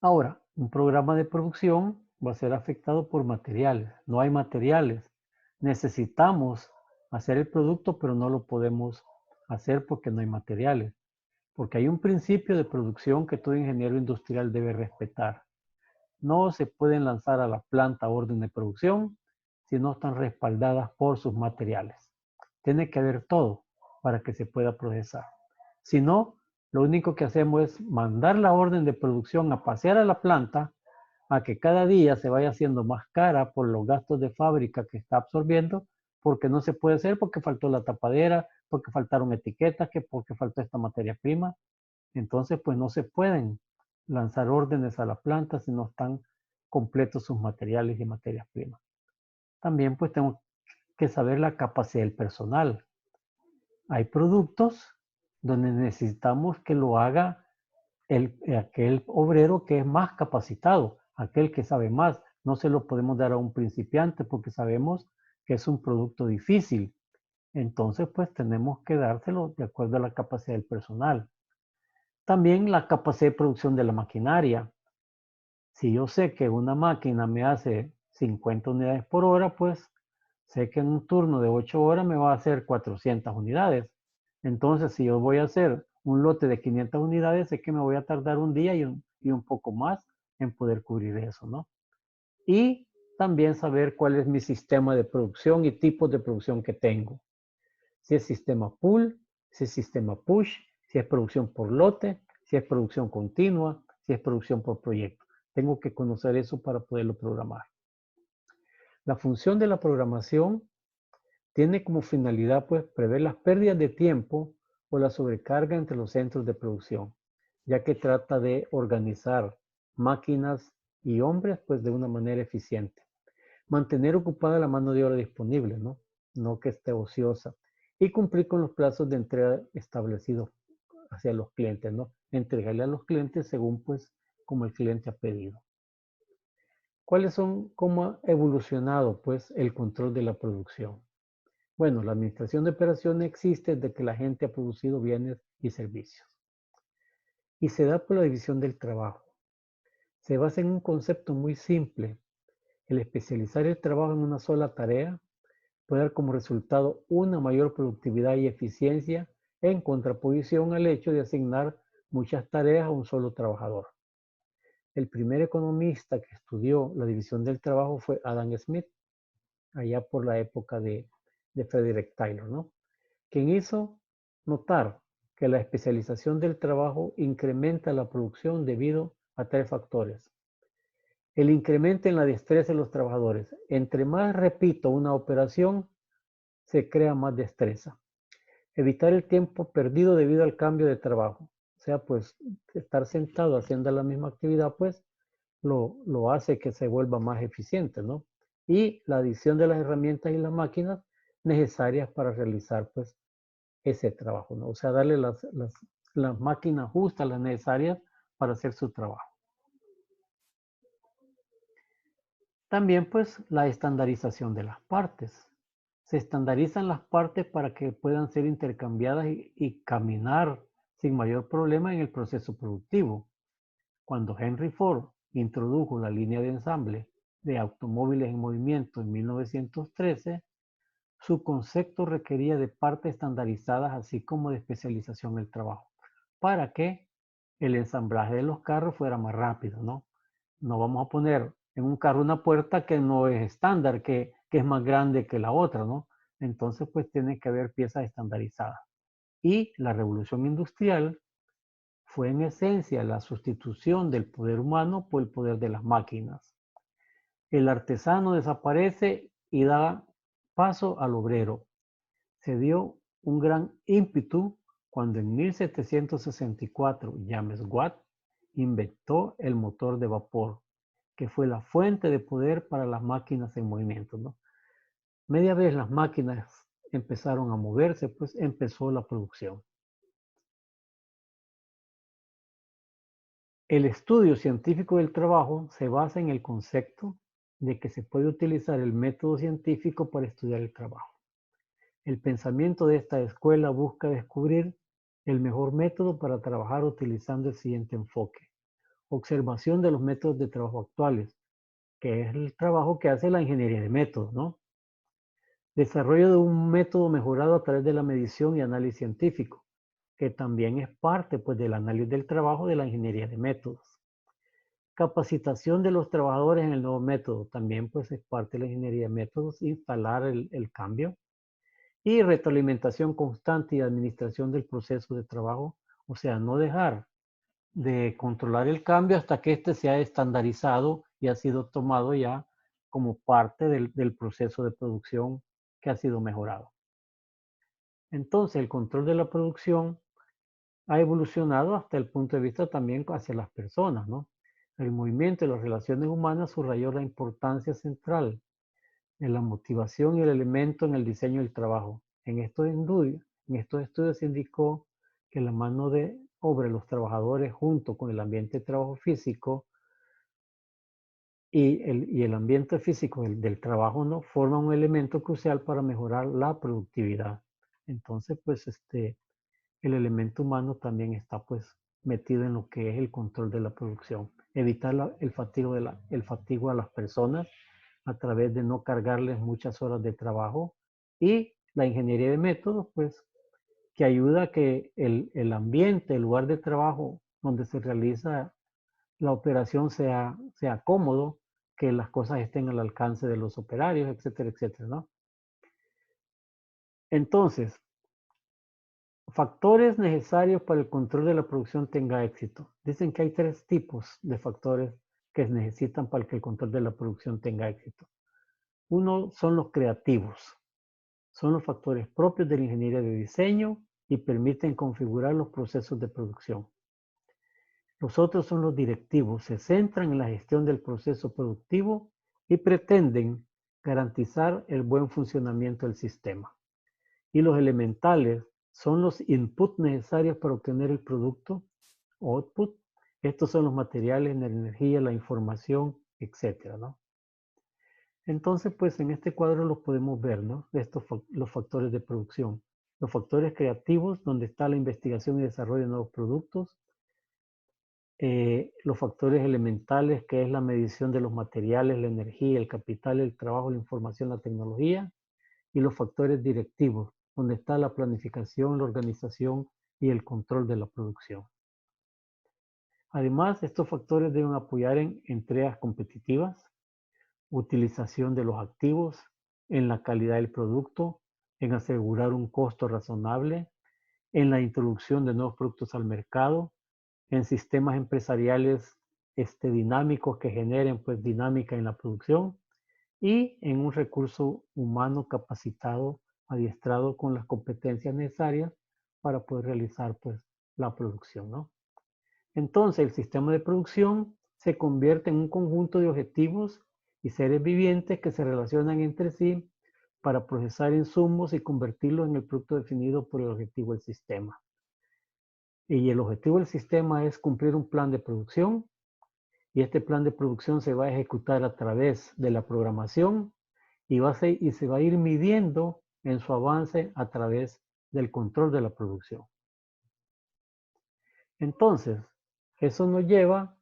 Ahora, un programa de producción va a ser afectado por materiales. No hay materiales. Necesitamos hacer el producto, pero no lo podemos hacer porque no hay materiales. Porque hay un principio de producción que todo ingeniero industrial debe respetar. No se pueden lanzar a la planta orden de producción si no están respaldadas por sus materiales. Tiene que haber todo para que se pueda procesar. Si no, lo único que hacemos es mandar la orden de producción a pasear a la planta a que cada día se vaya haciendo más cara por los gastos de fábrica que está absorbiendo, porque no se puede hacer porque faltó la tapadera, porque faltaron etiquetas, que porque faltó esta materia prima. Entonces, pues no se pueden lanzar órdenes a la planta si no están completos sus materiales y materias primas. También pues tengo que saber la capacidad del personal. Hay productos donde necesitamos que lo haga aquel obrero que es más capacitado, aquel que sabe más. No se lo podemos dar a un principiante porque sabemos que es un producto difícil. Entonces, pues tenemos que dárselo de acuerdo a la capacidad del personal. También la capacidad de producción de la maquinaria. Si yo sé que una máquina me hace 50 unidades por hora, pues sé que en un turno de 8 horas me va a hacer 400 unidades. Entonces, si yo voy a hacer un lote de 500 unidades, sé que me voy a tardar un día y un poco más en poder cubrir eso, ¿no? Y también saber cuál es mi sistema de producción y tipos de producción que tengo. Si es sistema pull, si es sistema push, si es producción por lote, si es producción continua, si es producción por proyecto. Tengo que conocer eso para poderlo programar. La función de la programación tiene como finalidad pues prever las pérdidas de tiempo o la sobrecarga entre los centros de producción, ya que trata de organizar máquinas y hombres pues de una manera eficiente. Mantener ocupada la mano de obra disponible, ¿no? No que esté ociosa. Y cumplir con los plazos de entrega establecidos hacia los clientes, ¿no? Entregarle a los clientes según pues como el cliente ha pedido. ¿Cuáles son, cómo ha evolucionado pues el control de la producción? Bueno, la administración de operaciones existe desde que la gente ha producido bienes y servicios. Y se da por la división del trabajo. Se basa en un concepto muy simple. El especializar el trabajo en una sola tarea puede dar como resultado una mayor productividad y eficiencia en contraposición al hecho de asignar muchas tareas a un solo trabajador. El primer economista que estudió la división del trabajo fue Adam Smith. allá por la época de Frederick Taylor, ¿no? Quien hizo notar que la especialización del trabajo incrementa la producción debido a 3 factores. El incremento en la destreza de los trabajadores. Entre más repito una operación, se crea más destreza. Evitar el tiempo perdido debido al cambio de trabajo. O sea, pues estar sentado haciendo la misma actividad, pues lo hace que se vuelva más eficiente, ¿no? Y la adición de las herramientas y las máquinas necesarias para realizar, pues, ese trabajo, ¿no? O sea, darle las máquinas justas, las necesarias para hacer su trabajo. También, pues, la estandarización de las partes. Se estandarizan las partes para que puedan ser intercambiadas y caminar sin mayor problema en el proceso productivo. Cuando Henry Ford introdujo la línea de ensamble de automóviles en movimiento en 1913, su concepto requería de partes estandarizadas así como de especialización en el trabajo, para que el ensamblaje de los carros fuera más rápido, ¿no? No vamos a poner en un carro una puerta que no es estándar, que es más grande que la otra, ¿no? Entonces, pues tiene que haber piezas estandarizadas. Y la revolución industrial fue en esencia la sustitución del poder humano por el poder de las máquinas. El artesano desaparece y da paso al obrero. Se dio un gran ímpetu cuando en 1764 James Watt inventó el motor de vapor, que fue la fuente de poder para las máquinas en movimiento, ¿no? Media vez las máquinas empezaron a moverse, pues empezó la producción. El estudio científico del trabajo se basa en el concepto de que se puede utilizar el método científico para estudiar el trabajo. El pensamiento de esta escuela busca descubrir el mejor método para trabajar utilizando el siguiente enfoque. Observación de los métodos de trabajo actuales, que es el trabajo que hace la ingeniería de métodos, ¿no? Desarrollo de un método mejorado a través de la medición y análisis científico, que también es parte, pues, del análisis del trabajo de la ingeniería de métodos. Capacitación de los trabajadores en el nuevo método, también, pues, es parte de la ingeniería de métodos, instalar el cambio. Y retroalimentación constante y administración del proceso de trabajo, o sea, no dejar de controlar el cambio hasta que éste sea estandarizado y ha sido tomado ya como parte del proceso de producción que ha sido mejorado. Entonces, el control de la producción ha evolucionado hasta el punto de vista también hacia las personas, ¿no? El movimiento de las relaciones humanas subrayó la importancia central de la motivación y el elemento en el diseño del trabajo. En estos estudios se indicó que la mano de obra de los trabajadores junto con el ambiente de trabajo físico y el ambiente físico del trabajo, ¿no?, forman un elemento crucial para mejorar la productividad. Entonces, pues el elemento humano también está, pues, metido en lo que es el control de la producción. Evitar el fatigo a las personas a través de no cargarles muchas horas de trabajo, y la ingeniería de métodos, pues, que ayuda a que el ambiente, el lugar de trabajo donde se realiza la operación sea cómodo, que las cosas estén al alcance de los operarios, etcétera, etcétera, ¿no? Entonces, factores necesarios para el control de la producción tenga éxito. Dicen que hay 3 tipos de factores que se necesitan para que el control de la producción tenga éxito. Uno son los creativos. Son los factores propios de la ingeniería de diseño y permiten configurar los procesos de producción. Los otros son los directivos. Se centran en la gestión del proceso productivo y pretenden garantizar el buen funcionamiento del sistema. Y los elementales son los inputs necesarios para obtener el producto, output. Estos son los materiales, la energía, la información, etcétera, ¿no? Entonces, pues en este cuadro los podemos ver, ¿no? Los factores de producción. Los factores creativos, donde está la investigación y desarrollo de nuevos productos. Los factores elementales, que es la medición de los materiales, la energía, el capital, el trabajo, la información, la tecnología. Y los factores directivos, donde está la planificación, la organización y el control de la producción. Además, estos factores deben apoyar en entregas competitivas, utilización de los activos, en la calidad del producto, en asegurar un costo razonable, en la introducción de nuevos productos al mercado, en sistemas empresariales dinámicos que generen pues dinámica en la producción y en un recurso humano capacitado, adiestrado con las competencias necesarias para poder realizar pues la producción, ¿no? Entonces el sistema de producción se convierte en un conjunto de objetivos y seres vivientes que se relacionan entre sí para procesar insumos y convertirlos en el producto definido por el objetivo del sistema. Y el objetivo del sistema es cumplir un plan de producción y este plan de producción se va a ejecutar a través de la programación y se va a ir midiendo en su avance a través del control de la producción. Entonces, eso nos lleva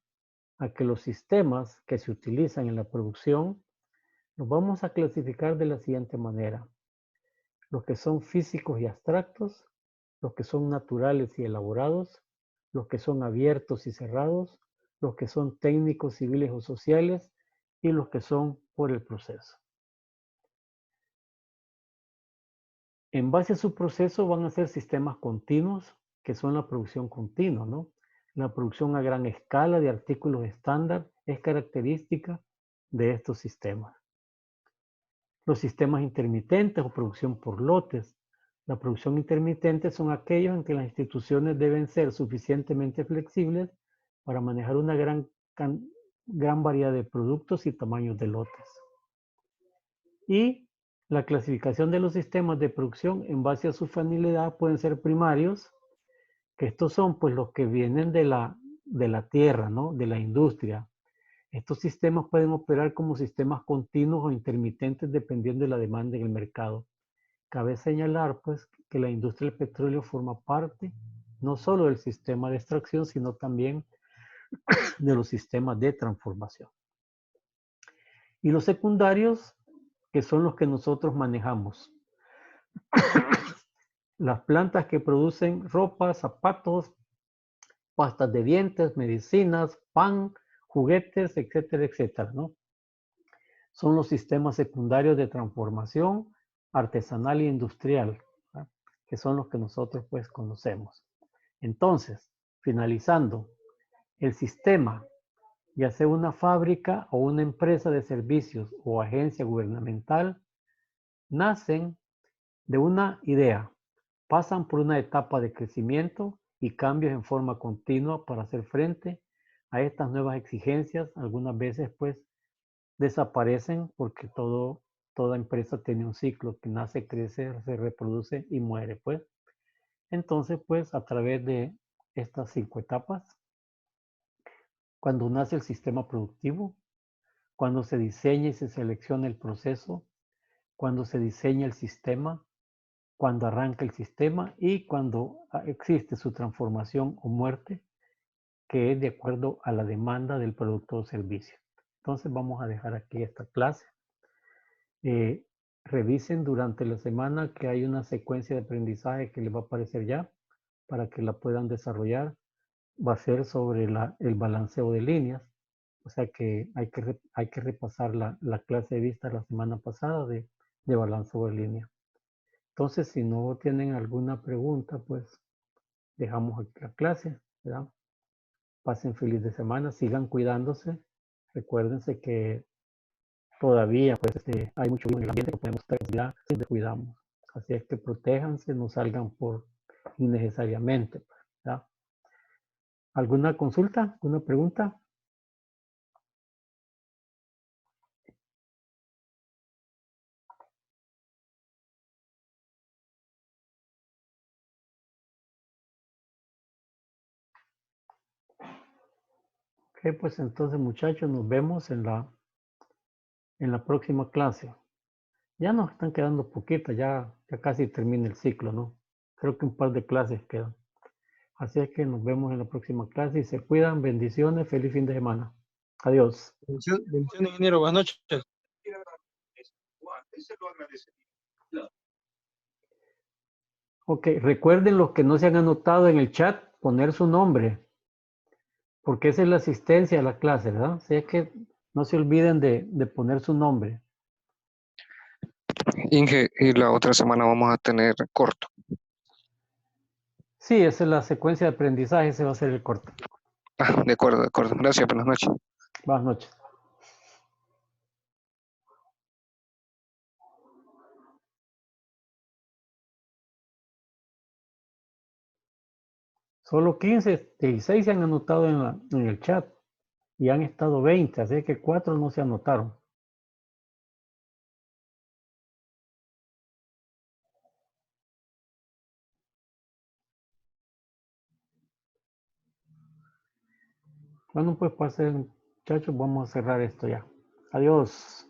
a que los sistemas que se utilizan en la producción los vamos a clasificar de la siguiente manera. Los que son físicos y abstractos, los que son naturales y elaborados, los que son abiertos y cerrados, los que son técnicos, civiles o sociales y los que son por el proceso. En base a su proceso van a ser sistemas continuos, que son la producción continua, ¿no? La producción a gran escala de artículos estándar es característica de estos sistemas. Los sistemas intermitentes o producción por lotes. La producción intermitente son aquellos en que las instituciones deben ser suficientemente flexibles para manejar una gran variedad de productos y tamaños de lotes. Y la clasificación de los sistemas de producción en base a su finalidad pueden ser primarios, que estos son pues los que vienen de la tierra, ¿no? De la industria. Estos sistemas pueden operar como sistemas continuos o intermitentes dependiendo de la demanda en el mercado. Cabe señalar pues que la industria del petróleo forma parte no solo del sistema de extracción, sino también de los sistemas de transformación. Y los secundarios, que son los que nosotros manejamos. Las plantas que producen ropa, zapatos, pastas de dientes, medicinas, pan, juguetes, etcétera, etcétera, ¿no? Son los sistemas secundarios de transformación artesanal e industrial, ¿verdad? Que son los que nosotros pues conocemos. Entonces, finalizando, el sistema, ya sea una fábrica o una empresa de servicios o agencia gubernamental, nacen de una idea, pasan por una etapa de crecimiento y cambios en forma continua para hacer frente a estas nuevas exigencias. Algunas veces pues desaparecen porque toda empresa tiene un ciclo que nace, crece, se reproduce y muere pues. Entonces pues a través de estas 5 etapas, cuando nace el sistema productivo, cuando se diseña y se selecciona el proceso, cuando se diseña el sistema, cuando arranca el sistema y cuando existe su transformación o muerte, que es de acuerdo a la demanda del producto o servicio. Entonces vamos a dejar aquí esta clase. Revisen durante la semana que hay una secuencia de aprendizaje que les va a aparecer ya para que la puedan desarrollar. Va a ser sobre el balanceo de líneas. O sea que hay que repasar la clase de vista la semana pasada de balanceo de línea. Entonces, si no tienen alguna pregunta, pues dejamos aquí la clase, ¿verdad? Pasen feliz de semana, sigan cuidándose. Recuérdense que todavía pues, hay mucho virus en el ambiente que podemos estar si descuidamos. Así es que protéjanse, no salgan por innecesariamente, ¿verdad? ¿Alguna consulta? ¿Alguna pregunta? Ok, pues entonces muchachos, nos vemos en la próxima clase. Ya nos están quedando poquitas, ya casi termina el ciclo, ¿no? Creo que un par de clases quedan. Así es que nos vemos en la próxima clase y se cuidan. Bendiciones, feliz fin de semana. Adiós. Bendiciones, ingeniero. Buenas noches. Ok, recuerden los que no se han anotado en el chat, poner su nombre, porque esa es la asistencia a la clase, ¿verdad? Así es que no se olviden de poner su nombre. Inge, y la otra semana vamos a tener corto. Sí, esa es la secuencia de aprendizaje, ese va a ser el corte. Ah, de acuerdo, de acuerdo. Gracias, buenas noches. Buenas noches. Solo 15, 16 se han anotado en el chat y han estado 20, así que 4 no se anotaron. Bueno, pues muchachos, vamos a cerrar esto ya. Adiós.